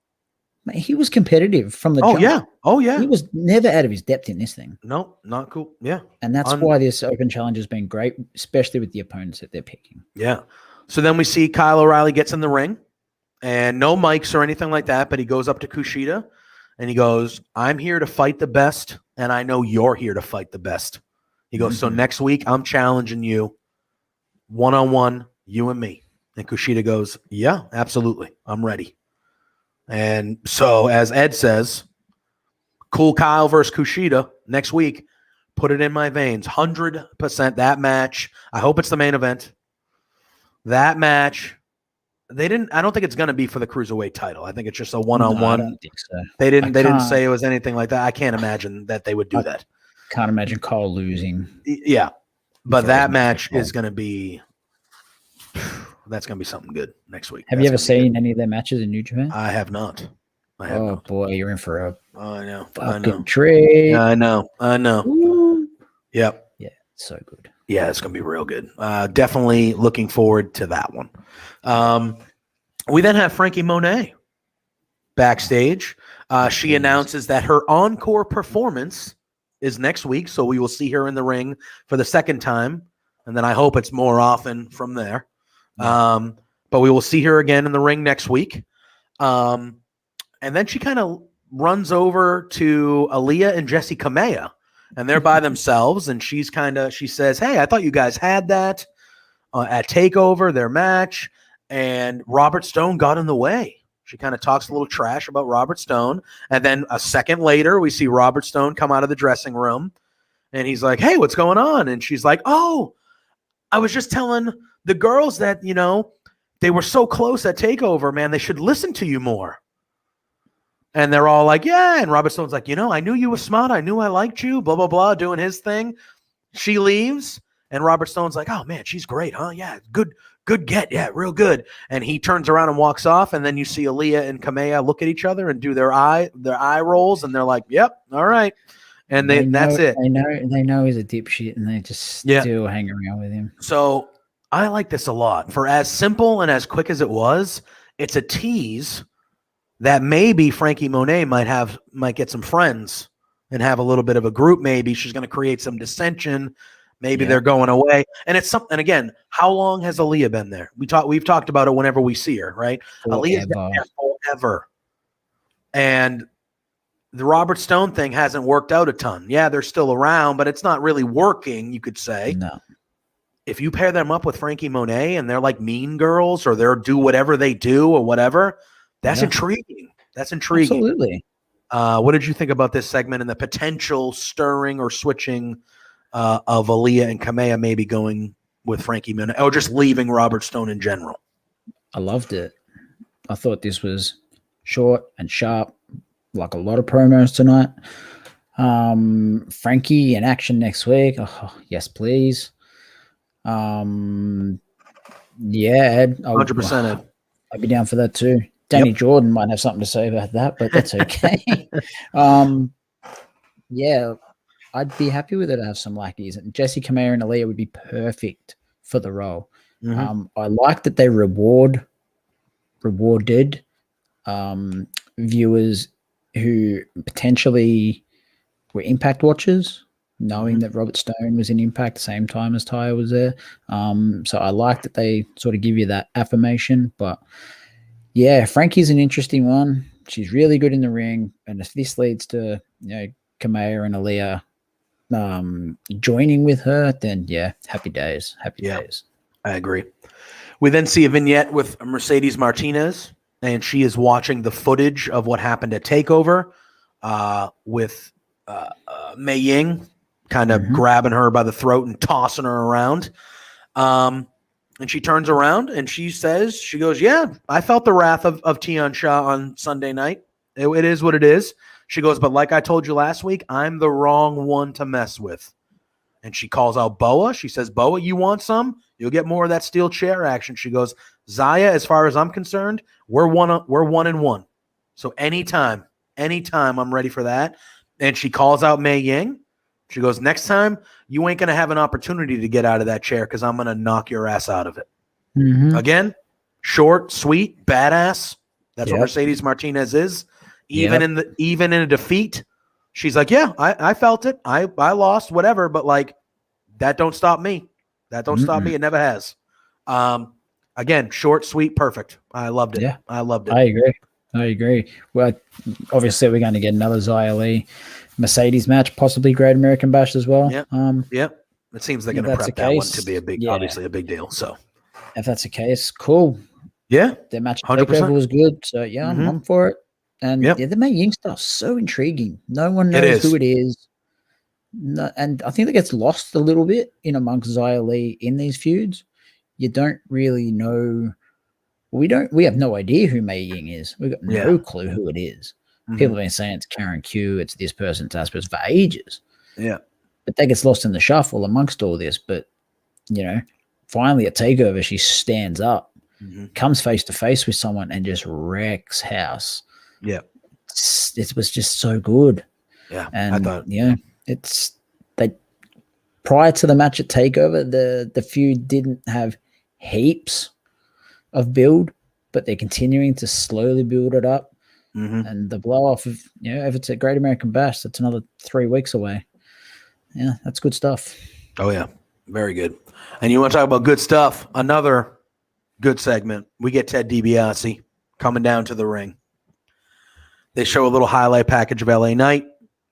He was competitive from the jump. Oh yeah. He was never out of his depth in this thing. No, not cool. Yeah. And that's why this open challenge has been great, especially with the opponents that they're picking. Yeah. So then we see Kyle O'Reilly gets in the ring and no mics or anything like that, but he goes up to Kushida and he goes, I'm here to fight the best, and I know you're here to fight the best. He goes, so next week I'm challenging you one-on-one, you and me. And Kushida goes, yeah, absolutely. I'm ready. And so, as Ed says, cool Kyle versus Kushida next week. Put it in my veins. 100% that match. I hope it's the main event. That match. I don't think it's going to be for the Cruiserweight title. I think it's just a one-on-one. No, I don't think so. They didn't say it was anything like that. I can't imagine that they would do that. Can't imagine Cole losing. Yeah. But that match is going to be that's going to be something good next week. Have you ever seen any of their matches in New Japan? I have not. Boy, you're in for a fucking treat. I know. Ooh. Yep. Yeah, so good. Yeah, it's going to be real good. Definitely looking forward to that one. We then have Frankie Monet backstage. She announces that her encore performance is next week, so we will see her in the ring for the second time, and then I hope it's more often from there. But we will see her again in the ring next week. And then she kind of runs over to Aaliyah and Jessie Kamea, and they're by themselves, and she says, hey, I thought you guys had that at TakeOver, their match, and Robert Stone got in the way. She kind of talks a little trash about Robert Stone, and then a second later, we see Robert Stone come out of the dressing room, and he's like, hey, what's going on? And she's like, oh, I was just telling the girls that, they were so close at TakeOver, man, they should listen to you more. And they're all like, yeah. And Robert Stone's like, I knew you were smart. I knew I liked you, blah, blah, blah, doing his thing. She leaves, and Robert Stone's like, oh, man, she's great, huh? Yeah, good get. Yeah, real good. And he turns around and walks off, and then you see Aaliyah and Kamea look at each other and do their eye rolls, and they're like, yep, all right. And that's it. They know he's a dipshit, and they just still hang around with him. So I like this a lot. For as simple and as quick as it was, it's a tease that maybe Frankie Monet might get some friends and have a little bit of a group. Maybe she's going to create some dissension. Maybe they're going away. And it's something, and again, how long has Aaliyah been there? We've talked about it whenever we see her, right? Aaliyah's been there forever. And the Robert Stone thing hasn't worked out a ton. Yeah, they're still around, but it's not really working, you could say. No. If you pair them up with Frankie Monet and they're like Mean Girls, or they're do whatever they do or whatever, that's intriguing. That's intriguing. Absolutely. What did you think about this segment and the potential stirring or switching of Aaliyah and Kamea maybe going with Frankie Monet, or just leaving Robert Stone in general? I loved it. I thought this was short and sharp, like a lot of promos tonight. Frankie in action next week. Oh, yes, please. Yeah, Ed. 100%. I'd be down for that too. Danny Jordan might have something to say about that, but that's okay. Yeah, I'd be happy with it to have some lackeys. And Jessie Kamea and Aaliyah would be perfect for the role. I like that they rewarded viewers who potentially were Impact watchers, knowing that Robert Stone was in Impact the same time as Taya was there. So I like that they sort of give you that affirmation. But yeah, Frankie's an interesting one. She's really good in the ring, and if this leads to Kamea and Aaliyah joining with her, then happy days. Happy days. I agree. We then see a vignette with Mercedes Martinez, and she is watching the footage of what happened at Takeover with Mei Ying kind of grabbing her by the throat and tossing her around. And she turns around and she goes, yeah, I felt the wrath of Tian Sha on Sunday night. It is what it is. She goes, but like I told you last week, I'm the wrong one to mess with. And she calls out Boa. She says, Boa, you want some? You'll get more of that steel chair action. She goes, Zaya, as far as I'm concerned, we're 1-1. So anytime I'm ready for that. And she calls out Mei Ying. She goes, next time, you ain't going to have an opportunity to get out of that chair because I'm going to knock your ass out of it. Again, short, sweet, badass. That's what Mercedes Martinez is. Even in a defeat, she's like, yeah, I felt it. I lost, whatever. But, like, that don't stop me. That don't stop me. It never has. Again, short, sweet, perfect. I loved it. Yeah. I loved it. I agree. Well, obviously, we're going to get another Xia Li Mercedes match, possibly Great American Bash as well. It seems they're going to prep that one to be obviously a big deal. So, if that's the case, cool. Yeah, their match at Takeover was good. So I'm for it. And the Mei Ying stuff's so intriguing. No one knows who it is. No, and I think that gets lost a little bit in amongst Xia Li in these feuds. You don't really know. We have no idea who Mei Ying is. We've got no clue who it is. People have been saying it's Karen Q, it's this person, it's that person for ages. Yeah. But that gets lost in the shuffle amongst all this. But, finally at TakeOver, she stands up, comes face to face with someone and just wrecks house. Yeah. It was just so good. Yeah. And, prior to the match at TakeOver, the feud didn't have heaps of build, but they're continuing to slowly build it up. And the blow off of, if it's a Great American Bash, that's another 3 weeks away. Yeah, that's good stuff. Oh, yeah. Very good. And you want to talk about good stuff? Another good segment. We get Ted DiBiase coming down to the ring. They show a little highlight package of LA Knight.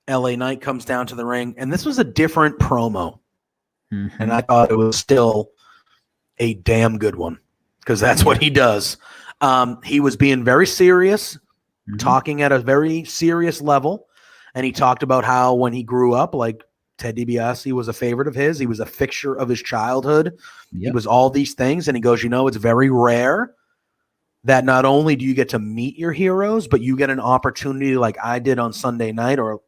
LA Knight comes down to the ring, and this was a different promo. And I thought it was still a damn good one because that's what he does. He was being very serious, talking at a very serious level. And he talked about how when he grew up, like Ted DiBiase was a favorite of his. He was a fixture of his childhood. He was all these things. And he goes, it's very rare that not only do you get to meet your heroes, but you get an opportunity like I did on Sunday night or,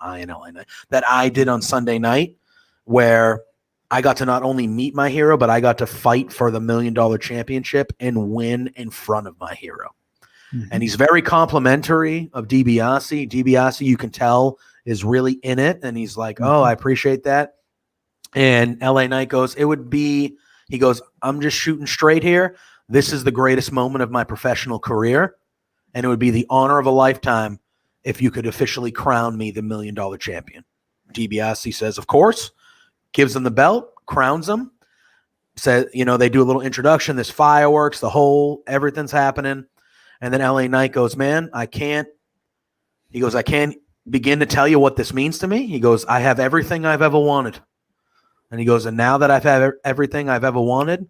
I and LA Knight, that I did on Sunday night where I got to not only meet my hero, but I got to fight for the $1 million championship and win in front of my hero. And he's very complimentary of DiBiase. DiBiase, you can tell, is really in it. And he's like, oh, I appreciate that. And LA Knight goes, he goes, I'm just shooting straight here. This is the greatest moment of my professional career. And it would be the honor of a lifetime if you could officially crown me the $1 million champion. DiBiase says, of course, gives him the belt, crowns him. Says, they do a little introduction. There's fireworks, everything's happening. And then LA Knight goes, man, I can't begin to tell you what this means to me. He goes, I have everything I've ever wanted. And he goes, and now that I've had everything I've ever wanted,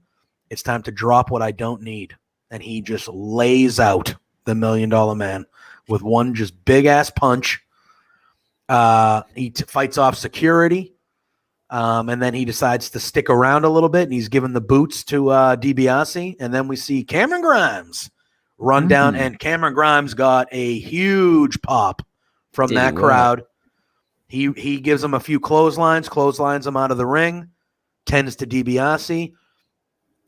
it's time to drop what I don't need. And he just lays out the $1 million man with one just big ass punch. He fights off security. And then he decides to stick around a little bit, and he's giving the boots to DiBiase. And then we see Cameron Grimes run down, and Cameron Grimes got a huge pop from that crowd. He gives him a few clotheslines him out of the ring, tends to DiBiase,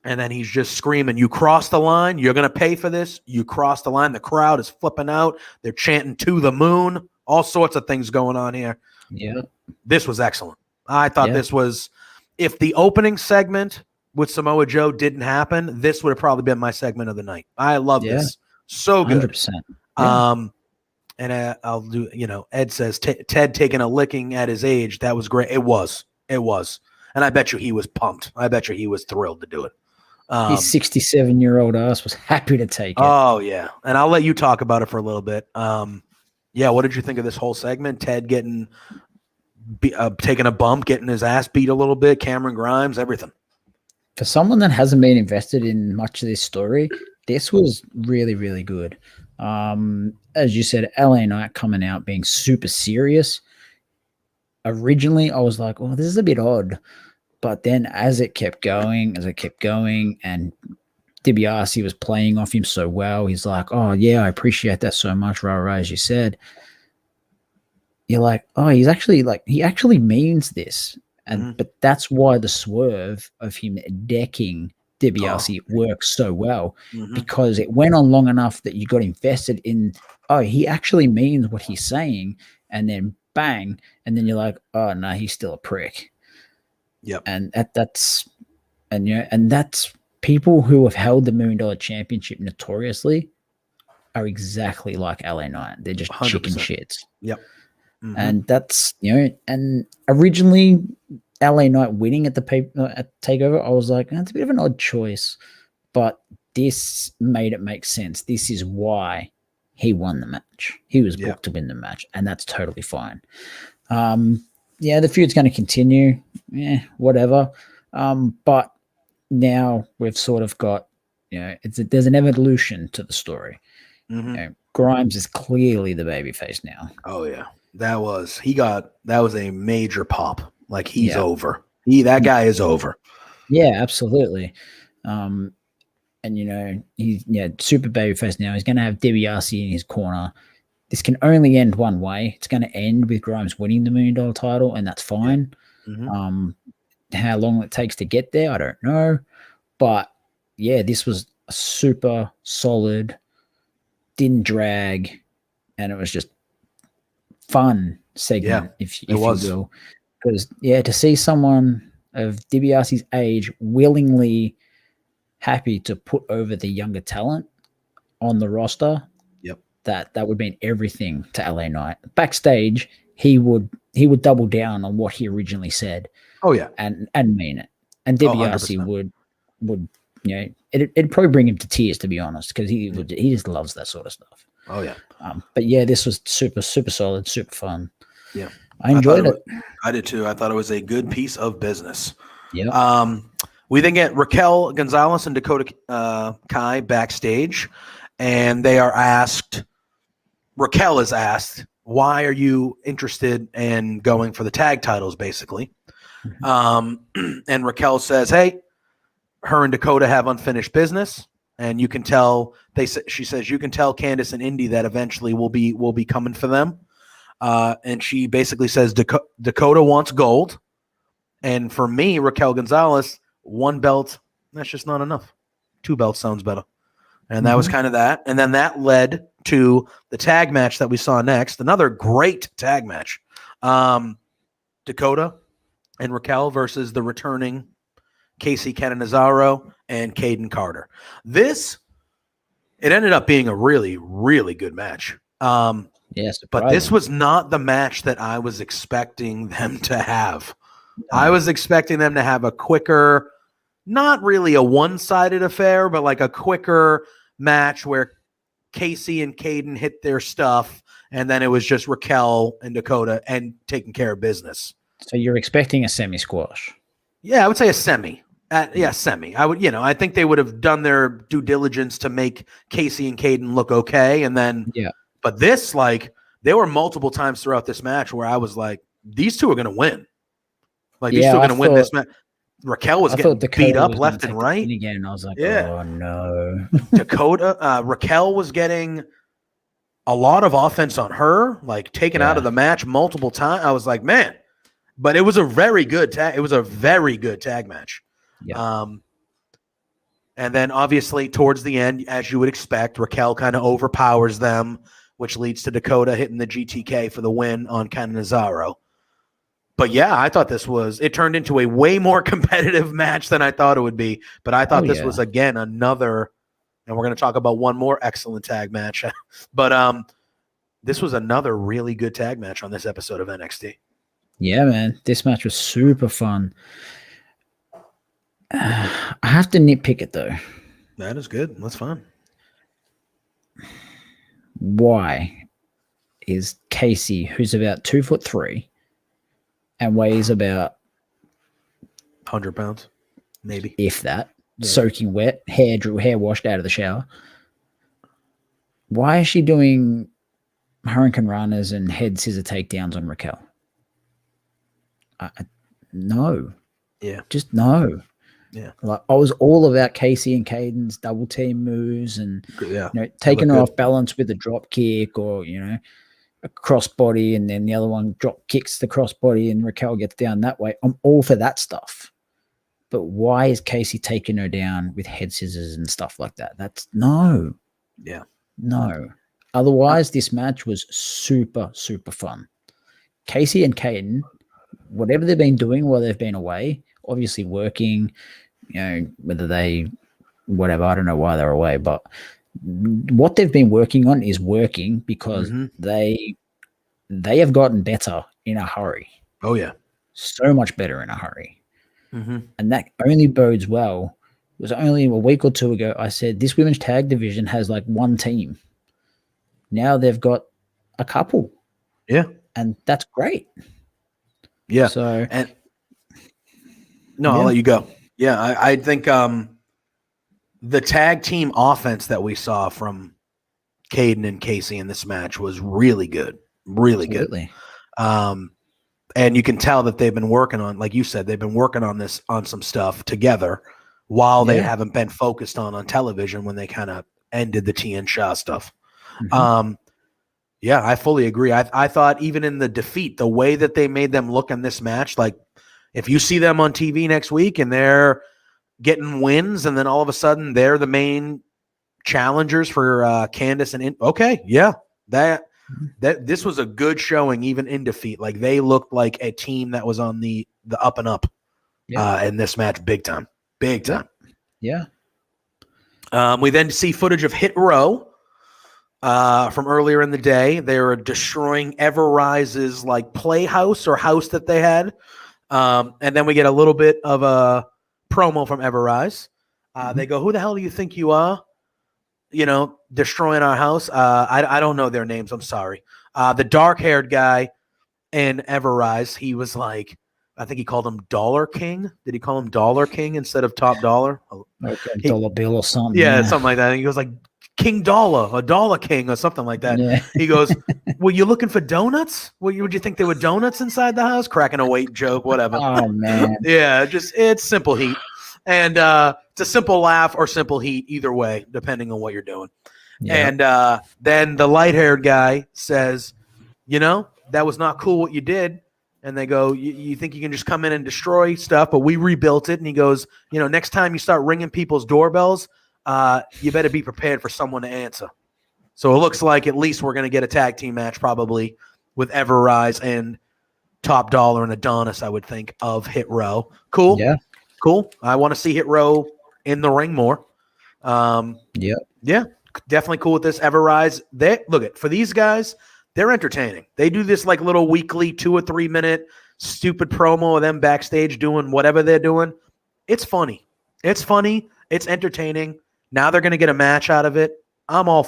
and then he's just screaming, you crossed the line, you're going to pay for this, you crossed the line. The crowd is flipping out. They're chanting to the moon, all sorts of things going on here. Yeah. This was excellent. I thought this was, if the opening segment with Samoa Joe didn't happen, this would have probably been my segment of the night. I love this. So good. 100%. Yeah. And I'll do, Ed says, Ted taking a licking at his age. That was great. It was. And I bet you he was pumped. I bet you he was thrilled to do it. His 67-year-old ass was happy to take it. Oh yeah, and I'll let you talk about it for a little bit. Yeah, what did you think of this whole segment? Ted getting taking a bump, getting his ass beat a little bit. Cameron Grimes, everything. For someone that hasn't been invested in much of this story, this was really, really good. As you said, LA Knight coming out being super serious. Originally, I was like, oh, this is a bit odd. But then as it kept going, and DiBiase was playing off him so well, he's like, oh, yeah, I appreciate that so much, rah, as you said. You're like, oh, he actually means this. And but that's why the swerve of him decking DiBiase works so well, because it went on long enough that you got invested in, oh, he actually means what he's saying, and then bang, and then you're like, oh no, he's still a prick. Yep. And that's people who have held the $1 Million Championship notoriously are exactly like LA Knight. They're just 100%. Chicken shits. Yep. And that's, and originally LA Knight winning at Takeover, I was like, it's a bit of an odd choice, but this made it make sense. This is why he won the match. He was booked to win the match, and that's totally fine. The feud's going to continue. Whatever. But now we've sort of got, there's an evolution to the story. Grimes is clearly the babyface now. Oh yeah. That was a major pop. Like he's over. That guy is over. Yeah, absolutely. He's super babyface now. He's going to have DiBiase in his corner. This can only end one way. It's going to end with Grimes winning the $1 Million title, and that's fine. How long it takes to get there, I don't know. But yeah, this was a super solid, didn't drag, and it was just fun segment, if you will. Because to see someone of DiBiase's age willingly happy to put over the younger talent on the roster, that would mean everything to LA Knight. Backstage, he would double down on what he originally said. Oh yeah, and mean it. And DiBiase would it'd probably bring him to tears, to be honest, because he just loves that sort of stuff. Oh yeah. But yeah, this was super, super solid, super fun. Yeah. I enjoyed it. I did too. I thought it was a good piece of business. Yeah. We then get Raquel Gonzalez and Dakota Kai backstage, and they are asked, Raquel is asked, why are you interested in going for the tag titles, basically? And Raquel says, hey, her and Dakota have unfinished business. And you can tell, she says, you can tell Candice and Indy that eventually we'll be coming for them. And she basically says Dakota wants gold. And for me, Raquel Gonzalez, 1 belt, that's just not enough. 2 belts sounds better. And that was kind of that. And then that led to the tag match that we saw next. Another great tag match. Dakota and Raquel versus the returning Casey Cannizzaro and Caden Carter. It ended up being a really, really good match. Yes, but this was not the match that I was expecting them to have. I was expecting them to have a quicker, not really a one-sided affair, but like a quicker match where Casey and Caden hit their stuff, and then it was just Raquel and Dakota and taking care of business. So you're expecting a semi-squash? Yeah, I would say a semi. Semi. I would, I think they would have done their due diligence to make Casey and Caden look okay, and then But this, there were multiple times throughout this match where I was like, these two are going to win. These two are going to win this match. Raquel was getting beat up left and right. Again, I was like, oh no. Raquel was getting a lot of offense on her, taken out of the match multiple times. I was like, man, but it was a very good tag. It was a very good tag match. Yeah. And then obviously towards the end, as you would expect, Raquel kind of overpowers them, which leads to Dakota hitting the GTK for the win on Cannizzaro. But yeah, I thought it turned into a way more competitive match than I thought it would be. But I thought this was, again, another, and we're going to talk about one more excellent tag match. But this was another really good tag match on this episode of NXT. Yeah, man. This match was super fun. I have to nitpick it though. That is good. That's fine. Why is Casey, who's about 2'3" and weighs about 100 pounds, maybe, if that, soaking wet, hair washed out of the shower? Why is she doing hurricane runners and head scissor takedowns on Raquel? No. Yeah. Just no. Yeah. Like I was all about Casey and Caden's double team moves and taking her off balance with a drop kick or a crossbody, and then the other one drop kicks the crossbody and Raquel gets down that way. I'm all for that stuff. But why is Casey taking her down with head scissors and stuff like that? That's no. Yeah. No. Otherwise, this match was super, super fun. Casey and Caden, whatever they've been doing while they've been away, obviously working, whether whatever, I don't know why they're away, but what they've been working on is working because they have gotten better in a hurry. Oh, yeah. So much better in a hurry. And that only bodes well. It was only a week or two ago I said this women's tag division has like one team. Now they've got a couple. Yeah. And that's great. Yeah. So I'll let you go. Yeah, I think the tag team offense that we saw from Caden and Casey in this match was really good. Really Absolutely. good. And you can tell that they've been working on, like you said, they've been working on some stuff together while they haven't been focused on television when they kind of ended the Tien Shah stuff. Yeah, I fully agree. I thought even in the defeat, the way that they made them look in this match, like if you see them on TV next week and they're getting wins and then all of a sudden they're the main challengers for Candice and that this was a good showing even in defeat. Like they looked like a team that was on the up and up in this match big time. Yeah. We then see footage of Hit Row from earlier in the day. They were destroying Everrise's like playhouse or house that they had. And then we get a little bit of a promo from Everrise. They go, "Who the hell do you think you are? Destroying our house." I don't know their names. I'm sorry. The dark-haired guy in Everrise, he was like, I think he called him Dollar King. Did he call him Dollar King instead of Top Dollar? Okay, Dollar Bill or something. Yeah, something like that. And he goes like King Dollar, a Dollar King or something like that. Yeah. He goes, "Were you looking for donuts? Would you think there were donuts inside the house?" Cracking a weight joke, whatever. Oh, man. Yeah, it's simple heat. And it's a simple laugh or simple heat, either way, depending on what you're doing. Yeah. And then the light-haired guy says, that was not cool what you did. And they go, you think you can just come in and destroy stuff, but we rebuilt it. And he goes, next time you start ringing people's doorbells, you better be prepared for someone to answer. So it looks like at least we're going to get a tag team match probably with Everrise and Top Dollar and Adonis, I would think, of Hit Row. Cool. Yeah. Cool. I want to see Hit Row in the ring more. Yeah. Definitely cool with this. Everrise. For these guys, they're entertaining. They do this like little weekly 2 or 3 minute stupid promo of them backstage doing whatever they're doing. It's funny. It's entertaining. Now they're going to get a match out of it. I'm all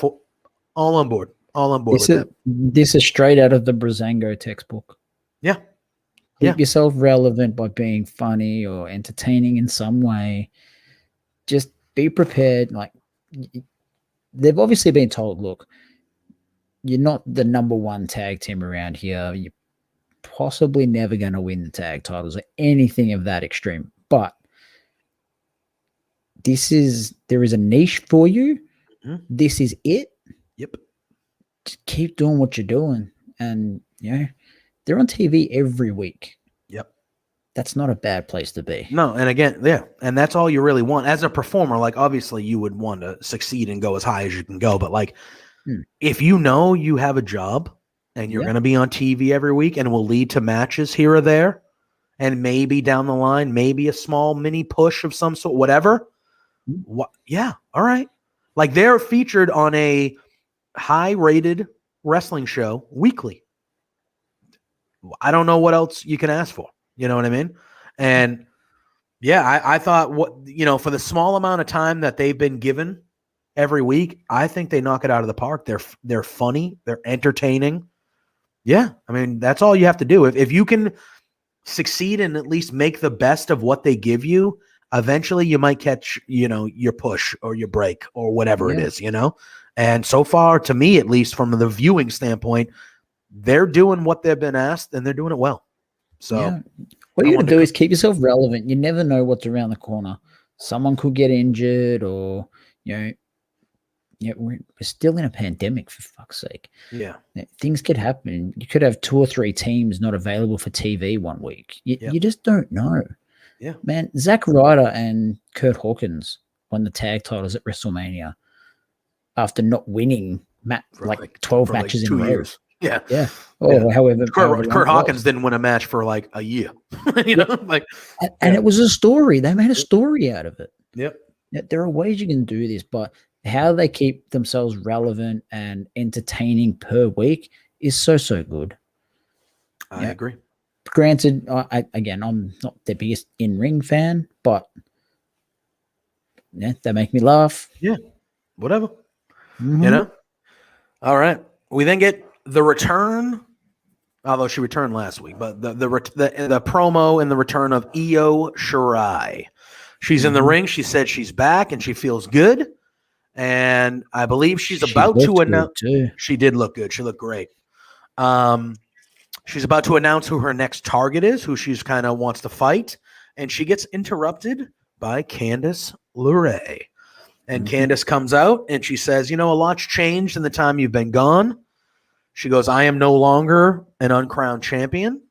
on board. All on board with that. This is straight out of the Brazango textbook. Yeah. Keep yourself relevant by being funny or entertaining in some way. Just be prepared. Like they've obviously been told, look, you're not the number one tag team around here. You're possibly never going to win the tag titles or anything of that extreme. But there is a niche for you. Mm-hmm. This is it. Yep. Just keep doing what you're doing. And, they're on TV every week. Yep. That's not a bad place to be. No, and again, and that's all you really want. As a performer, like obviously you would want to succeed and go as high as you can go, but like if you have a job and you're going to be on TV every week and will lead to matches here or there and maybe down the line, maybe a small mini push of some sort, whatever. Yeah, all right. Like they're featured on a high-rated wrestling show weekly. I don't know what else you can ask for. You know what I mean? And Yeah, I thought for the small amount of time that they've been given every week, I think they knock it out of the park. They're funny, they're entertaining. Yeah, I mean that's all you have to do. If you can succeed and at least make the best of what they give you, eventually you might catch your push or your break or whatever it is. And so far, to me at least, from the viewing standpoint, they're doing what they've been asked and they're doing it well. So. What you got to do is keep yourself relevant. You never know what's around the corner. Someone could get injured, or we're still in a pandemic, for fuck's sake. Yeah, things could happen. You could have 2 or 3 teams not available for TV one week. You just don't know. Yeah, man. Zack Ryder and Kurt Hawkins won the tag titles at WrestleMania after not winning like 12 matches in 2 years. Yeah. However, Kurt Hawkins didn't win a match for like a year. And it was a story. They made a story out of it. Yep. There are ways you can do this, but how they keep themselves relevant and entertaining per week is so good. I agree. Granted, I'm not the biggest in-ring fan, but they make me laugh. Yeah, whatever. Mm-hmm. All right. We then get the return, although she returned last week, but the promo and the return of Io Shirai. She's in the ring. She said she's back and she feels good. And I believe she's about to announce. She did look good. She looked great. She's about to announce who her next target is, who she's kind of wants to fight. And she gets interrupted by Candice LeRae. And Candice comes out and she says, a lot's changed in the time you've been gone. She goes, I am no longer an uncrowned champion.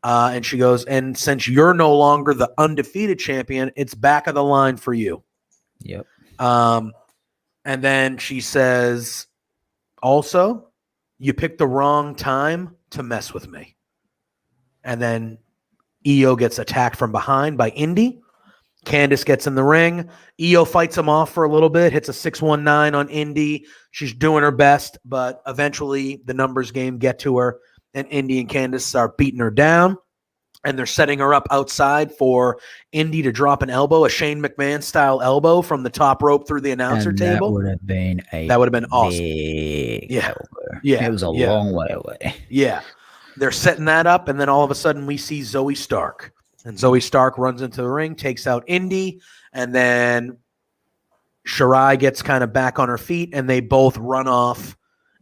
And she goes, and since you're no longer the undefeated champion, it's back of the line for you. Yep. And then she says, also, you picked the wrong time to mess with me. And then Io gets attacked from behind by Indy. Candice gets in the ring. Io fights him off for a little bit, hits a 619 on Indy. She's doing her best, but eventually the numbers game get to her, and Indy and Candice start beating her down, and they're setting her up outside for Indy to drop an elbow, a Shane McMahon style elbow from the top rope through the announcer table. That would have been awesome. Yeah, it was a long way away. Yeah, they're setting that up, and then all of a sudden we see Zoe Stark. And Zoe Stark runs into the ring, takes out Indy, and then Shirai gets kind of back on her feet, and they both run off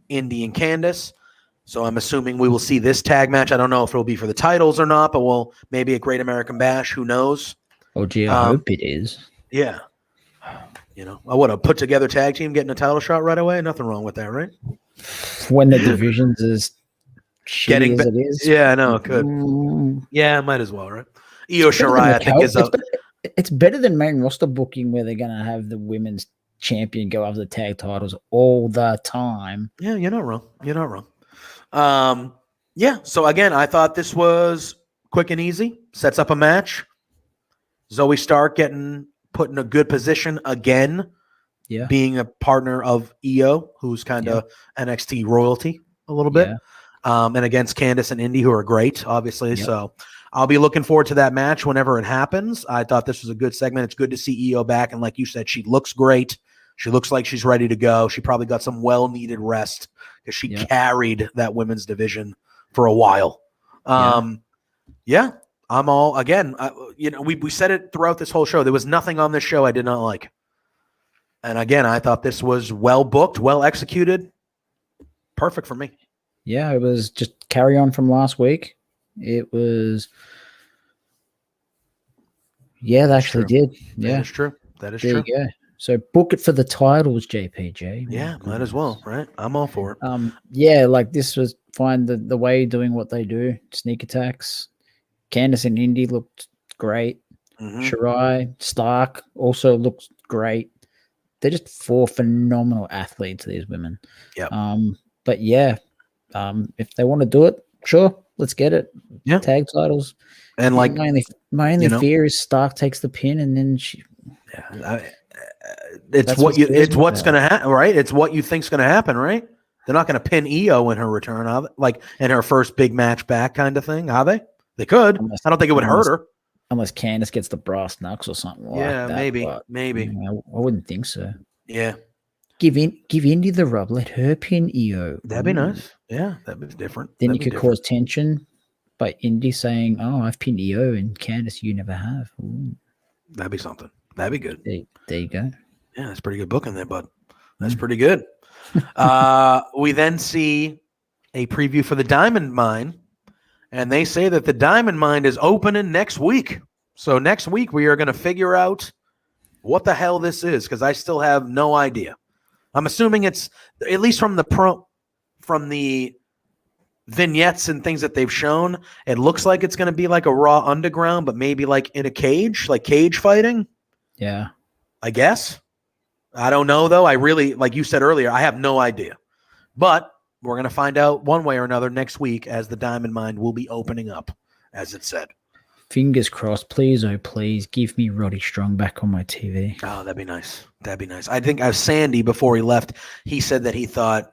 Indy and Candice. So I'm assuming we will see this tag match. I don't know if it will be for the titles or not, but maybe a Great American Bash. Who knows? Oh, gee, I hope it is. Yeah. A put-together tag team getting a title shot right away? Nothing wrong with that, right? When the divisions is shitty as it is. Yeah, I know. It could. Yeah, might as well, right? Io Shirai, I think, is up. It's better than main roster booking where they're going to have the women's champion go after the tag titles all the time. Yeah, you're not wrong. So again, I thought this was quick and easy. Sets up a match. Zoe Stark getting put in a good position again. Yeah. Being a partner of Io, who's kind of NXT royalty a little bit. Yeah. And against Candice and Indy, who are great, obviously. Yep. So I'll be looking forward to that match whenever it happens. I thought this was a good segment. It's good to see Io back. And like you said, she looks great. She looks like she's ready to go. She probably got some well-needed rest because she carried that women's division for a while. Yeah, I'm all, again, we said it throughout this whole show. There was nothing on this show I did not like. And again, I thought this was well booked, well executed. Perfect for me. Yeah, it was just carry on from last week. It was, that actually did. Yeah, that is true. That is true. There you go. So book it for the titles, JPJ. Yeah, might as well, right? I'm all for it. Like this was fine. The way doing what they do, sneak attacks. Candice and Indy looked great. Shirai, Stark also looks great. They're just 4 phenomenal athletes, these women. Yeah. But if they want to do it, sure, let's get it. Yeah. Tag titles. And like my only fear is Stark takes the pin and then she. Yeah. It's what's going to happen, right? It's what you think's going to happen, right? They're not going to pin Io in her return, are they? Like in her first big match back kind of thing, are they? They could. I don't think it would hurt her. unless Candice gets the brass knucks or something like that. Maybe. I wouldn't think so. Yeah. Give Indy the rub. Let her pin Io. That'd be nice. Yeah, that'd be different. Then you could cause tension by Indy saying, "Oh, I've pinned Io," and Candice, you never have. Ooh. That'd be something. That'd be good. There you go. Yeah, that's pretty good booking there, bud. That's pretty good. We then see a preview for the Diamond Mine, and they say that the Diamond Mine is opening next week. So next week we are going to figure out what the hell this is, because I still have no idea. I'm assuming it's, at least from the vignettes and things that they've shown, it looks like it's going to be like a Raw Underground, but maybe like in a cage, like cage fighting. Yeah. I guess. I don't know, though. I really, like you said earlier, I have no idea. But we're going to find out one way or another next week, as the Diamond Mine will be opening up, as it said. Fingers crossed. Please, oh please, give me Roddy Strong back on my TV. Oh, that'd be nice. That'd be nice. I think Sandy, before he left, he said that he thought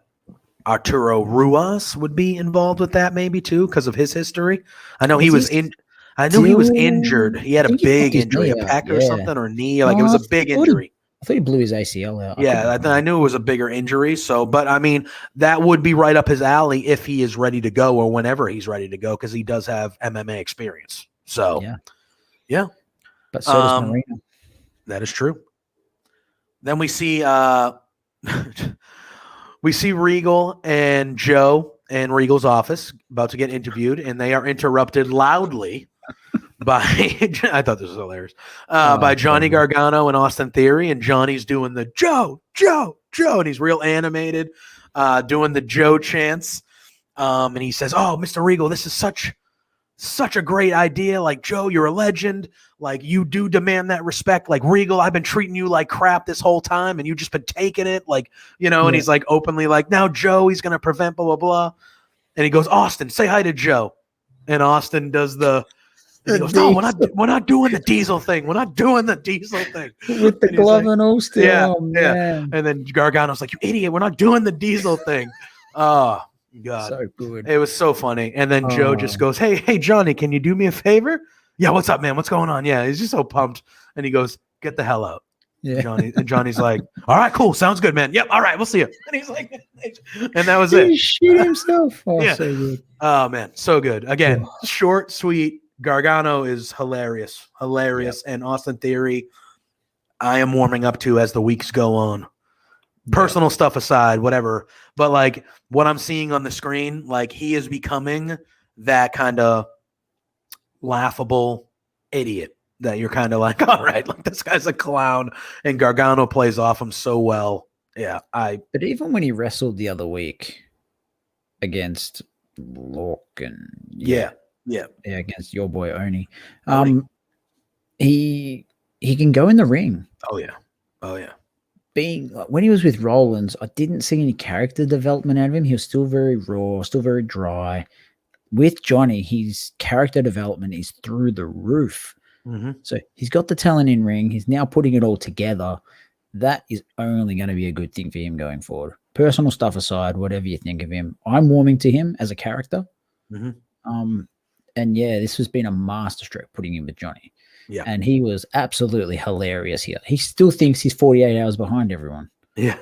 Arturo Ruas would be involved with that maybe too, because of his history. I know he was in. I knew he was injured. He had a big injury, a pec or something, or knee. Like it was a big injury. I thought he blew his ACL out. Yeah, I knew it was a bigger injury. So, but I mean, that would be right up his alley if he is ready to go, or whenever he's ready to go, because he does have MMA experience. So, yeah. But so does Marina. That is true. Then we see Regal and Joe in Regal's office about to get interviewed, and they are interrupted loudly by I thought this was hilarious. By Johnny Gargano and Austin Theory, and Johnny's doing the Joe, and he's real animated, doing the Joe chants. And he says, "Oh, Mr. Regal, this is such a great idea. Like, Joe, you're a legend. Like, you do demand that respect. Like, Regal, I've been treating you like crap this whole time, and you've just been taking it. Like, you know," and he's like openly like, "Now Joe, he's going to prevent blah, blah, blah." And he goes, "Austin, say hi to Joe." And Austin does he goes, "No, we're not doing the Diesel thing. We're not doing the Diesel thing." With the glove and all still. Yeah, yeah. And then Gargano's like, "You idiot, we're not doing the Diesel thing." Oh, God. So good. It was so funny. And then Joe just goes, Hey, Johnny, can you do me a favor? Yeah, what's up, man? What's going on? Yeah, he's just so pumped. And he goes, "Get the hell out." Yeah. Johnny's like, "All right, cool. Sounds good, man. Yep. All right, we'll see you." And he's like, and that was it. He shit himself. Oh, yeah. So good. Oh, man. So good. Again, short, sweet. Gargano is hilarious. Yep. And Austin Theory, I am warming up to as the weeks go on. Personal stuff aside, whatever. But like what I'm seeing on the screen, like he is becoming that kind of laughable idiot that you're kind of like, all right, like this guy's a clown, and Gargano plays off him so well. Yeah. But even when he wrestled the other week against Locke and against your boy Oni, he can go in the ring. Oh yeah. Being when he was with Rollins, I didn't see any character development out of him. He was still very raw, still very dry. With Johnny, his character development is through the roof. Mm-hmm. So he's got the talent in ring. He's now putting it all together. That is only going to be a good thing for him going forward. Personal stuff aside, whatever you think of him, I'm warming to him as a character. Mm-hmm. And yeah, this has been a masterstroke putting him with Johnny. Yeah. And he was absolutely hilarious here. He still thinks he's 48 hours behind everyone. Yeah.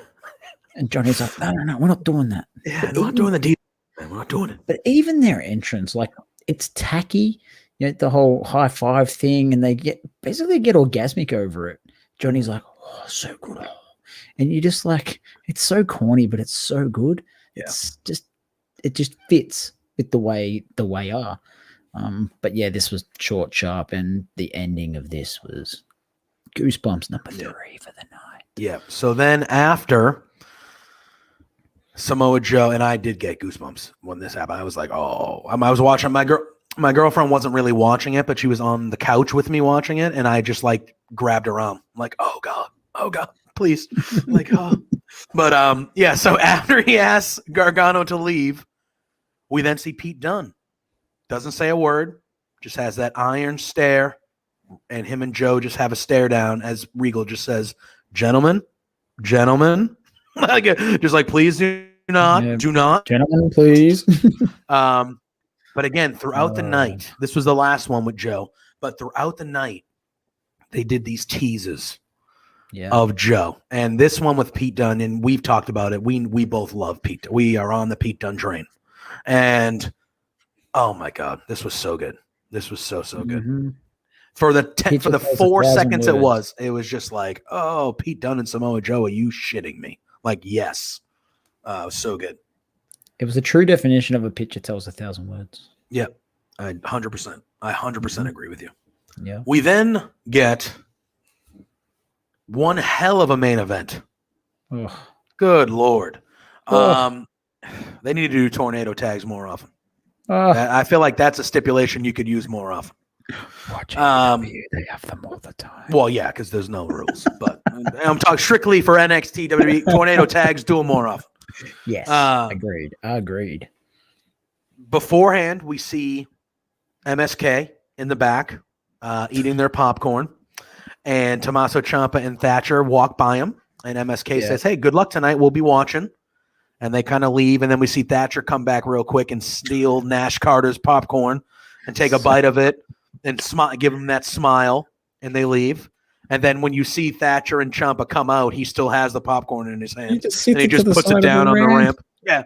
And Johnny's like, no, we're not doing that. Yeah, we're not doing the deal. We're not doing it. But even their entrance, like, it's tacky, the whole high five thing, and they get orgasmic over it. Johnny's like, "Oh, so good." And you just like, it's so corny, but it's so good. Yeah. It just fits with the way are. But yeah, this was short, sharp, and the ending of this was goosebumps number 3 for the night. Yeah. So then after Samoa Joe, and I did get goosebumps when this happened. I was like, oh, I was watching my girlfriend wasn't really watching it, but she was on the couch with me watching it, and I just like grabbed her arm. I'm like, oh God, please. Like, oh. But yeah, so after he asks Gargano to leave, we then see Pete Dunne. Doesn't say a word, just has that iron stare, and him and Joe just have a stare down as Regal just says, gentlemen, just like, please do not, gentlemen, please. But again, throughout the night, this was the last one with Joe. But throughout the night, they did these teases Yeah. of Joe. And this one with Pete Dunne, and we've talked about it. We both love Pete. We are on the Pete Dunne train. And oh my God, this was so good. This was so good. Mm-hmm. For the 4 seconds words. it was just like, oh, Pete Dunne and Samoa Joe, are you shitting me? Like, yes. It was so good. It was the true definition of a picture tells 1,000 words. Yeah, I 100%. I 100% agree with you. Yeah. We then get one hell of a main event. Ugh. Good Lord. Ugh. They need to do tornado tags more often. Ugh. I feel like that's a stipulation you could use more often. Watch AEW, they have them all the time. Well, yeah, because there's no rules. But I'm talking strictly for NXT, WWE. Tornado tags, do them more often. Yes, agreed. Beforehand, we see MSK in the back eating their popcorn, and Tommaso Ciampa and Thatcher walk by him, and MSK says, hey, good luck tonight. We'll be watching. And they kind of leave, and then we see Thatcher come back real quick and steal Nash Carter's popcorn and take a bite of it and give him that smile, and they leave. And then when you see Thatcher and Ciampa come out, he still has the popcorn in his hand, and he just puts it down on the ramp. Yeah.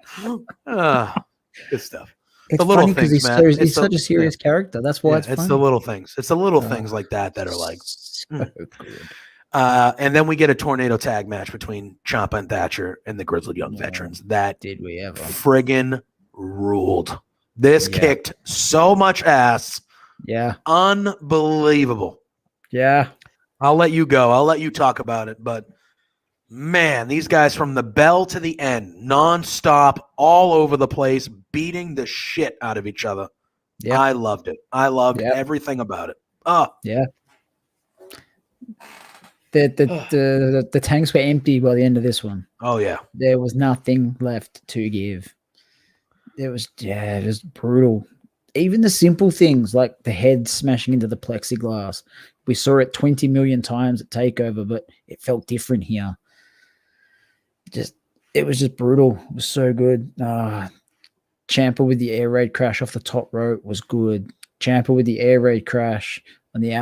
Good stuff. It's the little funny because he's such a serious character. That's why it's funny. the little things. It's the little things like that are like so good. And then we get a tornado tag match between Ciampa and Thatcher and the Grizzled Young Veterans. That did we ever friggin' ruled. This kicked so much ass. Yeah. Unbelievable. Yeah. I'll let you go. I'll let you talk about it. But man, these guys from the bell to the end, nonstop, all over the place, beating the shit out of each other. Yeah. I loved it. I loved everything about it. Oh. Yeah. The tanks were empty by the end of this one. Oh, yeah. There was nothing left to give. It was brutal. Even the simple things like the head smashing into the plexiglass. We saw it 20 million times at TakeOver, but it felt different here. It was just brutal. It was so good. Ciampa with the air raid crash off the top rope was good. Ciampa with the air raid crash on the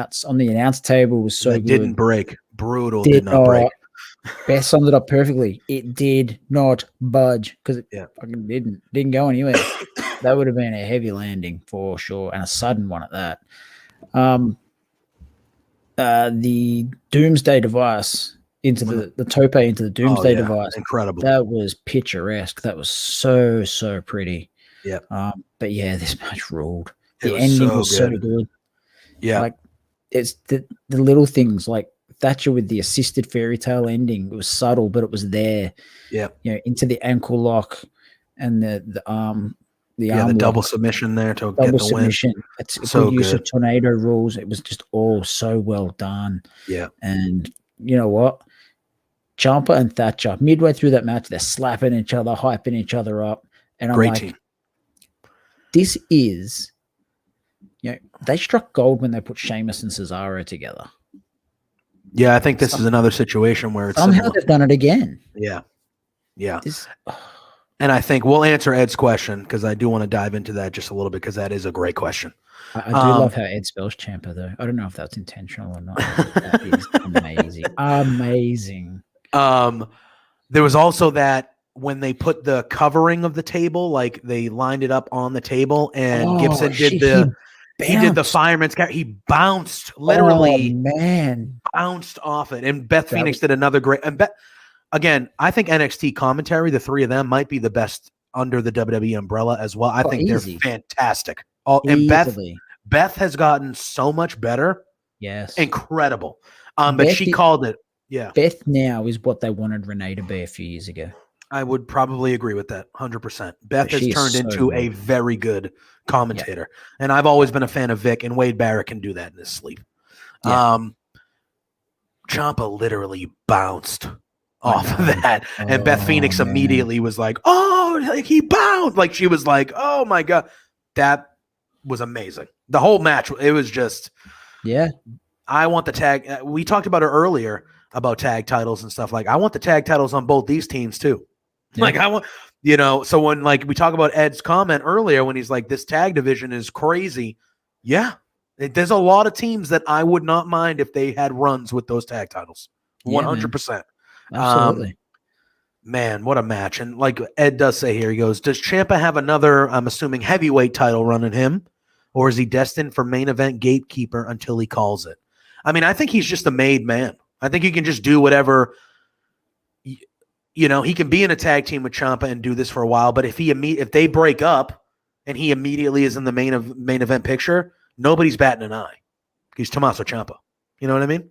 announce table was so good. Didn't break. Brutal. Did not break. Beth summed it up perfectly. It did not budge because it fucking didn't go anywhere. That would have been a heavy landing for sure, and a sudden one at that. The Doomsday device into the tope into the Doomsday device. Incredible. That was picturesque. That was so pretty. Yeah. But yeah, this match ruled. The ending was so good. Yeah. Like it's the little things like Thatcher with the assisted fairy tale ending. It was subtle, but it was there. Yeah. Into the ankle lock and the arm double submission there to get the submission. win. It's so good use of tornado rules. It was just all so well done. Yeah. And you know what? Ciampa and Thatcher, midway through that match, they're slapping each other, hyping each other up. And I'm Great like, team. This is, they struck gold when they put Sheamus and Cesaro together. Yeah, I think this is another situation where it's somehow they've done it again. Yeah. Yeah. And I think we'll answer Ed's question because I do want to dive into that just a little bit because that is a great question. I do love how Ed spells Ciampa, though. I don't know if that's intentional or not. That is amazing. Amazing. There was also that when they put the covering of the table, like they lined it up on the table, and Gibson did the fireman's carry. He bounced, literally bounced off it. And Beth Phoenix did another great. And again, I think NXT commentary, the three of them, might be the best under the WWE umbrella as well. I think they're fantastic. And Beth has gotten so much better. Yes. Incredible. But she called it. Yeah. Beth now is what they wanted Renee to be a few years ago. I would probably agree with that 100%. Beth has turned into a very good commentator. Yeah. And I've always been a fan of Vic, and Wade Barrett can do that in his sleep. Yeah. Ciampa literally bounced off of that. And Beth Phoenix immediately was like, like he bounced. Like she was like, oh my God. That was amazing. The whole match, it was just. Yeah. I want the tag. We talked about it earlier about tag titles and stuff. Like, I want the tag titles on both these teams too. Yeah. Like, I want, so when like we talk about Ed's comment earlier when he's like, this tag division is crazy. Yeah, There's a lot of teams that I would not mind if they had runs with those tag titles. 100%. Absolutely. Man, what a match. And like Ed does say here, he goes, does Ciampa have another, I'm assuming, heavyweight title run in him? Or is he destined for main event gatekeeper until he calls it? I mean, I think he's just a made man. I think he can just do whatever. You know, he can be in a tag team with Ciampa and do this for a while. But if they break up and he immediately is in the main event picture, nobody's batting an eye. He's Tommaso Ciampa. You know what I mean?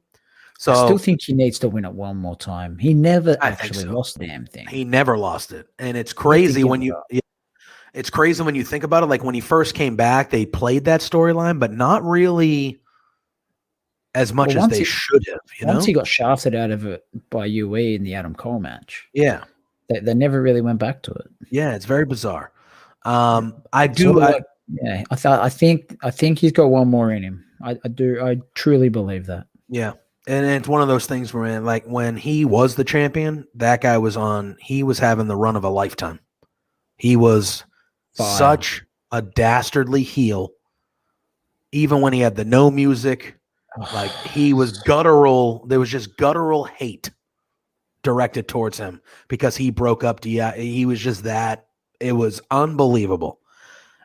So I still think he needs to win it one more time. He never actually lost the damn thing. He never lost it. And it's crazy when it's crazy when you think about it. Like when he first came back, they played that storyline, but not really as much as they should have. Once he got shafted out of it by UE in the Adam Cole match. Yeah. They never really went back to it. Yeah, it's very bizarre. I think he's got one more in him. I truly believe that. Yeah. And it's one of those things where, like, when he was the champion, that guy he was having the run of a lifetime. He was such a dastardly heel. Even when he had the no music, like, he was guttural. There was just guttural hate directed towards him because he broke up. He was just that. It was unbelievable.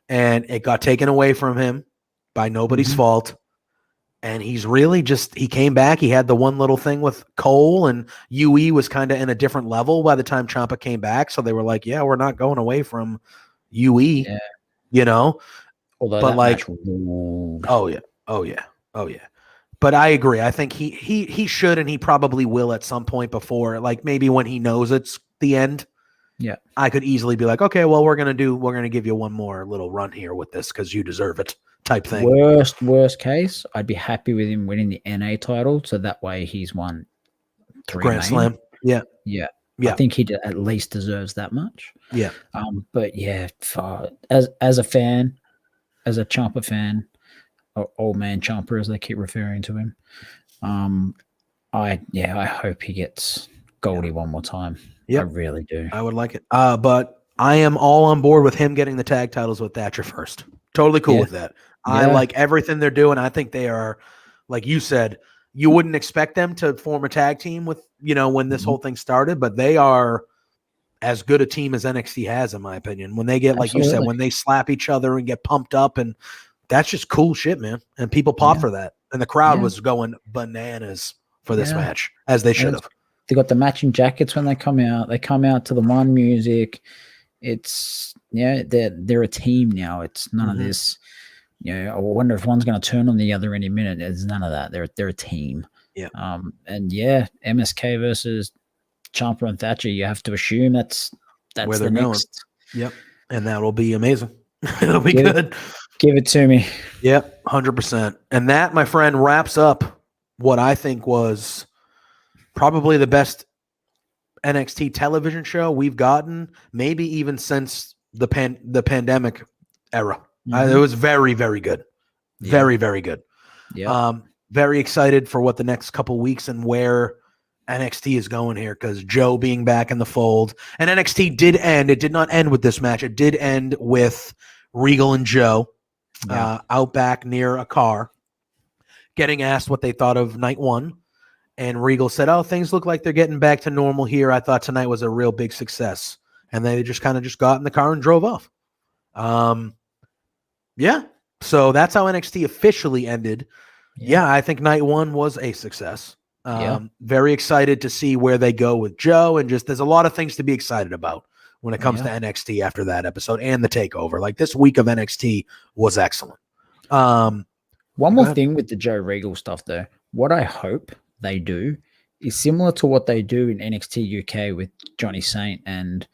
And it got taken away from him by nobody's fault. And he's really he came back. He had the one little thing with Cole, and UE was kind of in a different level by the time Ciampa came back. So they were like, yeah, we're not going away from UE, you know? Although but like, oh yeah. But I agree. I think he should, and he probably will at some point before, like maybe when he knows it's the end. Yeah. I could easily be like, okay, well, we're going to give you one more little run here with this because you deserve it type thing. Worst case, I'd be happy with him winning the NA title. So that way he's won 3 Grand Slam. Yeah. Yeah. I think he at least deserves that much. Yeah. But yeah, as a fan, as a Ciampa fan, or old man Ciampa as they keep referring to him, I hope he gets Goldie one more time. Yep. I really do. I would like it. But I am all on board with him getting the tag titles with Thatcher first. Totally cool with that. I like everything they're doing. I think they are, like you said, you wouldn't expect them to form a tag team with, when this whole thing started, but they are as good a team as NXT has, in my opinion. When they get, like you said, when they slap each other and get pumped up, and that's just cool shit, man. And people pop for that. And the crowd was going bananas for this match, as they should have. They got the matching jackets when they come out. They come out to the one music. It's they're a team now. It's none of this. I wonder if one's going to turn on the other any minute. There's none of that. They're a team. Yeah. MSK versus Ciampa and Thatcher. You have to assume that's where they're the next. Going. Yep. And that'll be amazing. It'll be good. Give it to me. Yep. 100%. And that, my friend, wraps up what I think was probably the best NXT television show we've gotten, maybe even since the pandemic era. It was very, very good. Very, very good. Yeah. Very excited for what the next couple weeks and where NXT is going here, because Joe being back in the fold. And NXT did end. It did not end with this match. It did end with Regal and Joe out back near a car getting asked what they thought of night one. And Regal said, things look like they're getting back to normal here. I thought tonight was a real big success. And they just kind of got in the car and drove off. So that's how NXT officially ended. Yeah, I think night one was a success. Very excited to see where they go with Joe. And just there's a lot of things to be excited about when it comes to NXT after that episode and the takeover. Like, this week of NXT was excellent. One more thing with the Joe Regal stuff, though. What I hope they do is similar to what they do in NXT UK with Johnny Saint and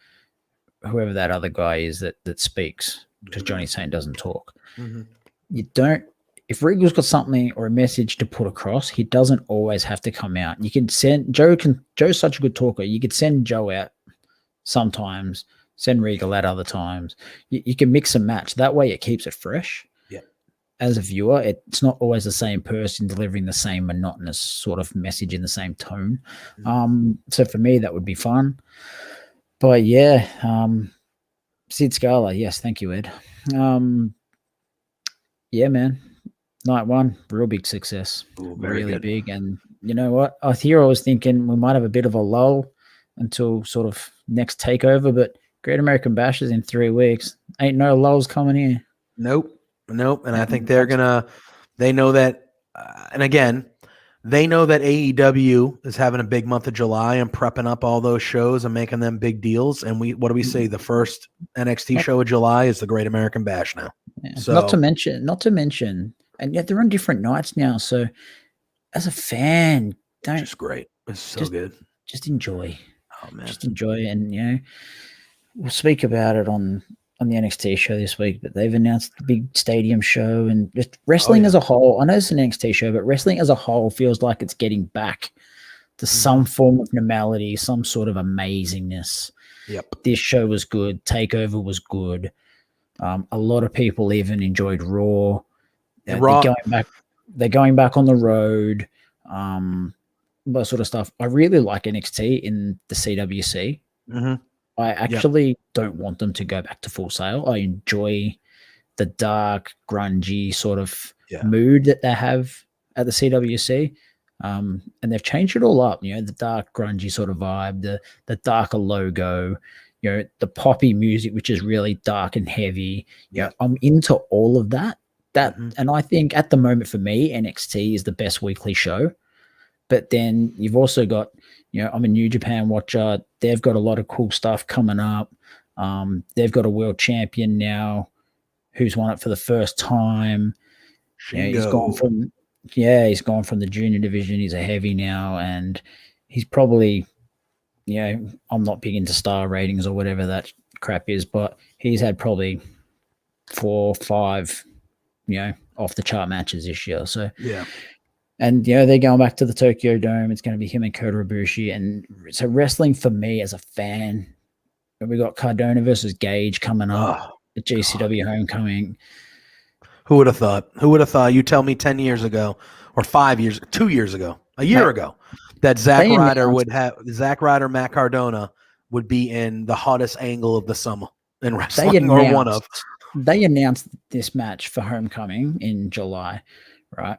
whoever that other guy is that speaks, because Johnny Saint doesn't talk. If Regal's got something or a message to put across, he doesn't always have to come out. You can send Joe's such a good talker. You could send Joe out sometimes, send Regal out other times. You can mix and match. That way it keeps it fresh. As a viewer, it's not always the same person delivering the same monotonous sort of message in the same tone. So for me, that would be fun. But Sid Scala, yes, thank you, Ed. Man, Night one, real big success. Ooh, very Really good. big. And you know what? I was thinking we might have a bit of a lull until sort of next takeover, but Great American Bash is in 3 weeks. Ain't no lulls coming here. Nope. And I think they know that, and again, they know that AEW is having a big month of July and prepping up all those shows and making them big deals. And what do we say? The first NXT show of July is the Great American Bash now. Yeah. So not to mention, and yet they're on different nights now. So as a fan, it's just great. It's so good. Just enjoy. Oh man, just enjoy. And we'll speak about it on the NXT show this week, but they've announced the big stadium show and just wrestling as a whole. I know it's an NXT show, but wrestling as a whole feels like it's getting back to some form of normality, some sort of amazingness. Yep. This show was good. Takeover was good. A lot of people even enjoyed Raw. They're going back on the road. That sort of stuff. I really like NXT in the CWC. Mm-hmm. I actually don't want them to go back to Full Sail. I enjoy the dark, grungy sort of mood that they have at the CWC. And they've changed it all up, the dark, grungy sort of vibe, the darker logo, the poppy music, which is really dark and heavy. I'm into all of that. And I think at the moment for me, NXT is the best weekly show. But then you've also got, I'm a New Japan watcher. They've got a lot of cool stuff coming up. They've got a world champion now who's won it for the first time. He's gone from the junior division. He's a heavy now, and he's probably, I'm not big into star ratings or whatever that crap is, but he's had probably 4 or 5, off the chart matches this year. So yeah. And, they're going back to the Tokyo Dome. It's going to be him and Kota Ibushi. And so wrestling for me as a fan, we got Cardona versus Gage coming up at GCW Homecoming. Who would have thought? You tell me 10 years ago or 5 years, 2 years ago, a year ago, that Zack Ryder, Matt Cardona would be in the hottest angle of the summer in wrestling or one of. They announced this match for Homecoming in July, right?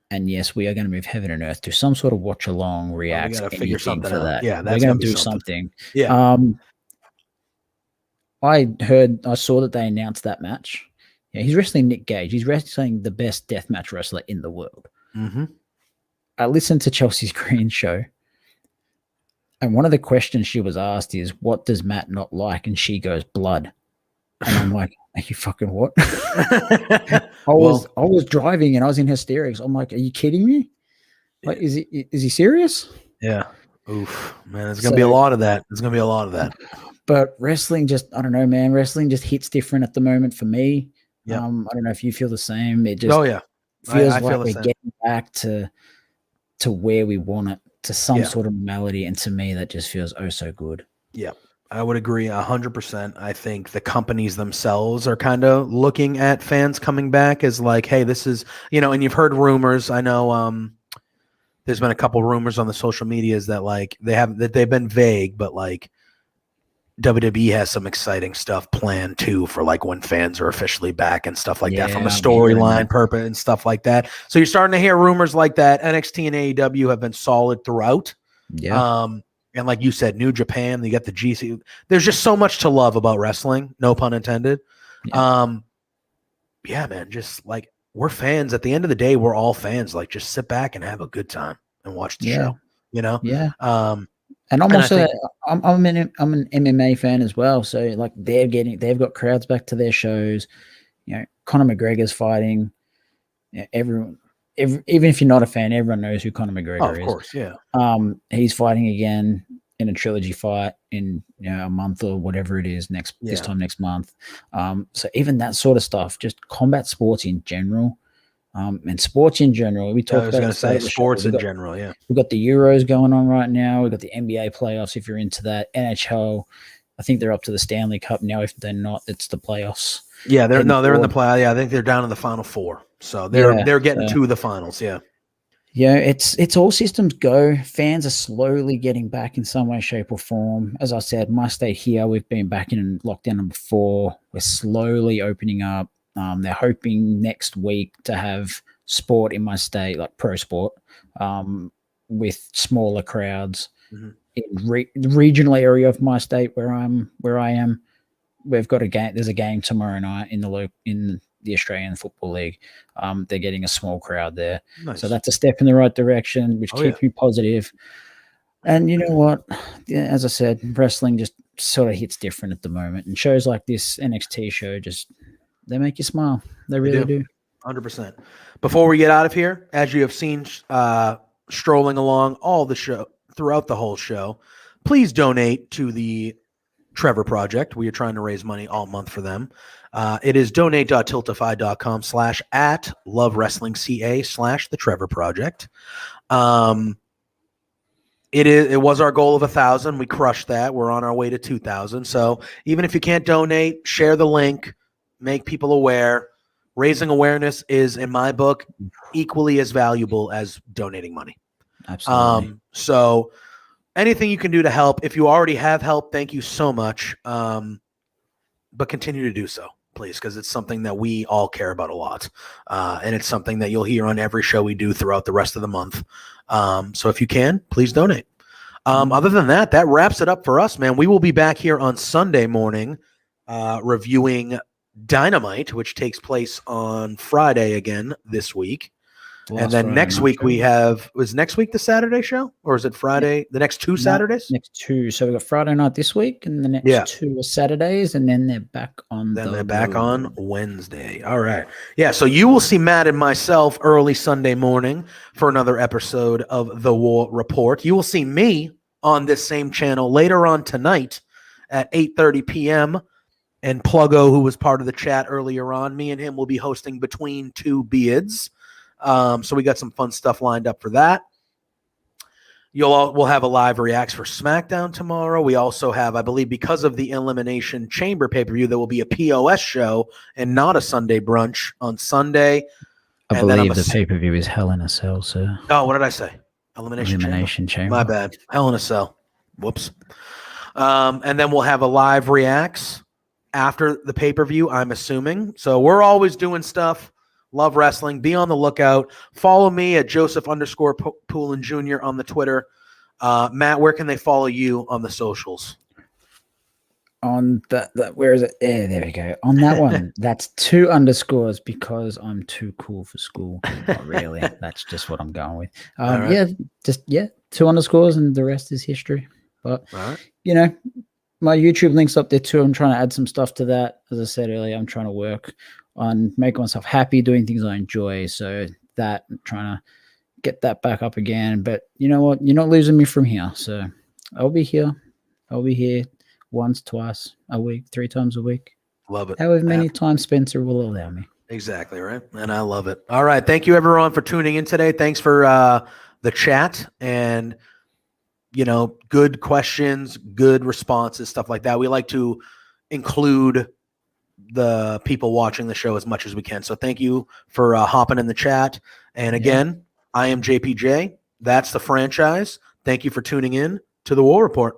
And yes, we are going to move heaven and earth to some sort of watch along, react, we got to figure something for out. that. Yeah, we're going to do something. Yeah. I saw that they announced that match. He's wrestling Nick Gage. He's wrestling the best deathmatch wrestler in the world. Mm-hmm. I listened to Chelsea's Green show, and one of the questions she was asked is, "What does Matt not like?" And she goes, "Blood." And I'm like, "Are you fucking what?" I was driving and I was in hysterics. I'm like, "Are you kidding me? Like, is he serious?" Yeah. Oof, man, there's gonna be a lot of that. But wrestling I don't know, man. Wrestling just hits different at the moment for me. Yeah. I don't know if you feel the same. It just feels like we're getting back to where we want it, to some sort of normality. And to me, that just feels so good. Yeah. I would agree 100%. I think the companies themselves are kind of looking at fans coming back as like, hey, this is, and you've heard rumors. I know there's been a couple rumors on the social medias that like they've been vague, but like WWE has some exciting stuff planned too for like when fans are officially back and stuff like that from a storyline purpose and stuff like that. So you're starting to hear rumors like that. NXT and AEW have been solid throughout. Yeah. And like you said, New Japan, you got the GC. There's just so much to love about wrestling, no pun intended. Yeah, man, just like we're fans. At the end of the day, we're all fans. Like just sit back and have a good time and watch the show, Yeah. And I'm also I'm an MMA fan as well. So like they've got crowds back to their shows. Conor McGregor's fighting. Everyone, even if you're not a fan, everyone knows who Conor McGregor is. Of course, yeah. He's fighting again in a trilogy fight in a month or whatever it is this time next month. So even that sort of stuff, just combat sports in general, and sports in general. We talked about sports in general. Yeah, we've got the Euros going on right now. We've got the NBA playoffs. If you're into that, NHL, I think they're up to the Stanley Cup now. If they're not, it's the playoffs. Yeah, they're in the play. Yeah, I think they're down in the final 4. So they're getting to the finals. Yeah. Yeah, it's all systems go. Fans are slowly getting back in some way, shape, or form. As I said, my state here, we've been back in lockdown number 4. We're slowly opening up. They're hoping next week to have sport in my state, like pro sport, with smaller crowds. Mm-hmm. In the regional area of my state where I am, we've got a game. There's a game tomorrow night in the Australian Football League. They're getting a small crowd there, Nice. so that's a step in the right direction, which keeps me positive. And you know what? Yeah, as I said, wrestling just sort of hits different at the moment, and shows like this NXT show they make you smile. They really do. 100%. Before we get out of here, as you have seen, strolling along all the show throughout the whole show, please donate to the Trevor Project. We are trying to raise money all month for them. It is donate.tiltify.com/@lovewrestlingca/the Trevor Project. It was our goal of 1,000. We crushed that. We're on our way to 2,000. So even if you can't donate, share the link, make people aware. Raising awareness is, in my book, equally as valuable as donating money. Absolutely. So anything you can do to help. If you already have help, thank you so much. But continue to do so, please, because it's something that we all care about a lot. And it's something that you'll hear on every show we do throughout the rest of the month. So if you can, please donate. Other than that, that wraps it up for us, man. We will be back here on Sunday morning reviewing Dynamite, which takes place on Friday again this week. And then next week we have, was next week the Saturday show, or is it Friday? The next two Saturdays? Next two. So we got Friday night this week, and the next two are Saturdays, and then they're back on. Then they're back on Wednesday. All right. Yeah. So you will see Matt and myself early Sunday morning for another episode of The War Report. You will see me on this same channel later on tonight at 8:30 p.m. And Pluggo, who was part of the chat earlier on, me and him will be hosting Between Two Beards. So we got some fun stuff lined up for that. We'll have a live reacts for SmackDown tomorrow. We also have, I believe, because of the Elimination Chamber pay-per-view, there will be a POS show and not a Sunday brunch on Sunday. I believe the pay-per-view is Hell in a Cell, sir. Oh, what did I say? Elimination Chamber. My bad. Hell in a Cell. Whoops. And then we'll have a live reacts after the pay-per-view, I'm assuming. So we're always doing stuff. Love wrestling. Be on the lookout. Follow me at Joseph_Poulin Jr. on the Twitter. Matt, where can they follow you on the socials? On that where is it? Yeah, there we go. On that one, that's 2 underscores because I'm too cool for school. Not really. That's just what I'm going with. Right. 2 underscores, and the rest is history. But you know, my YouTube link's up there too. I'm trying to add some stuff to that. As I said earlier, I'm trying to work on making myself happy, doing things I enjoy. So that I'm trying to get that back up again. But you know what? You're not losing me from here. So I'll be here. I'll be here once, twice a week, 3 times a week. Love it. However many times Spencer will allow me. Exactly, right? And I love it. All right. Thank you, everyone, for tuning in today. Thanks for the chat and, you know, good questions, good responses, stuff like that. We like to include the people watching the show as much as we can. So thank you for hopping in the chat. And again, I am JPJ. That's the franchise. Thank you for tuning in to The War Report.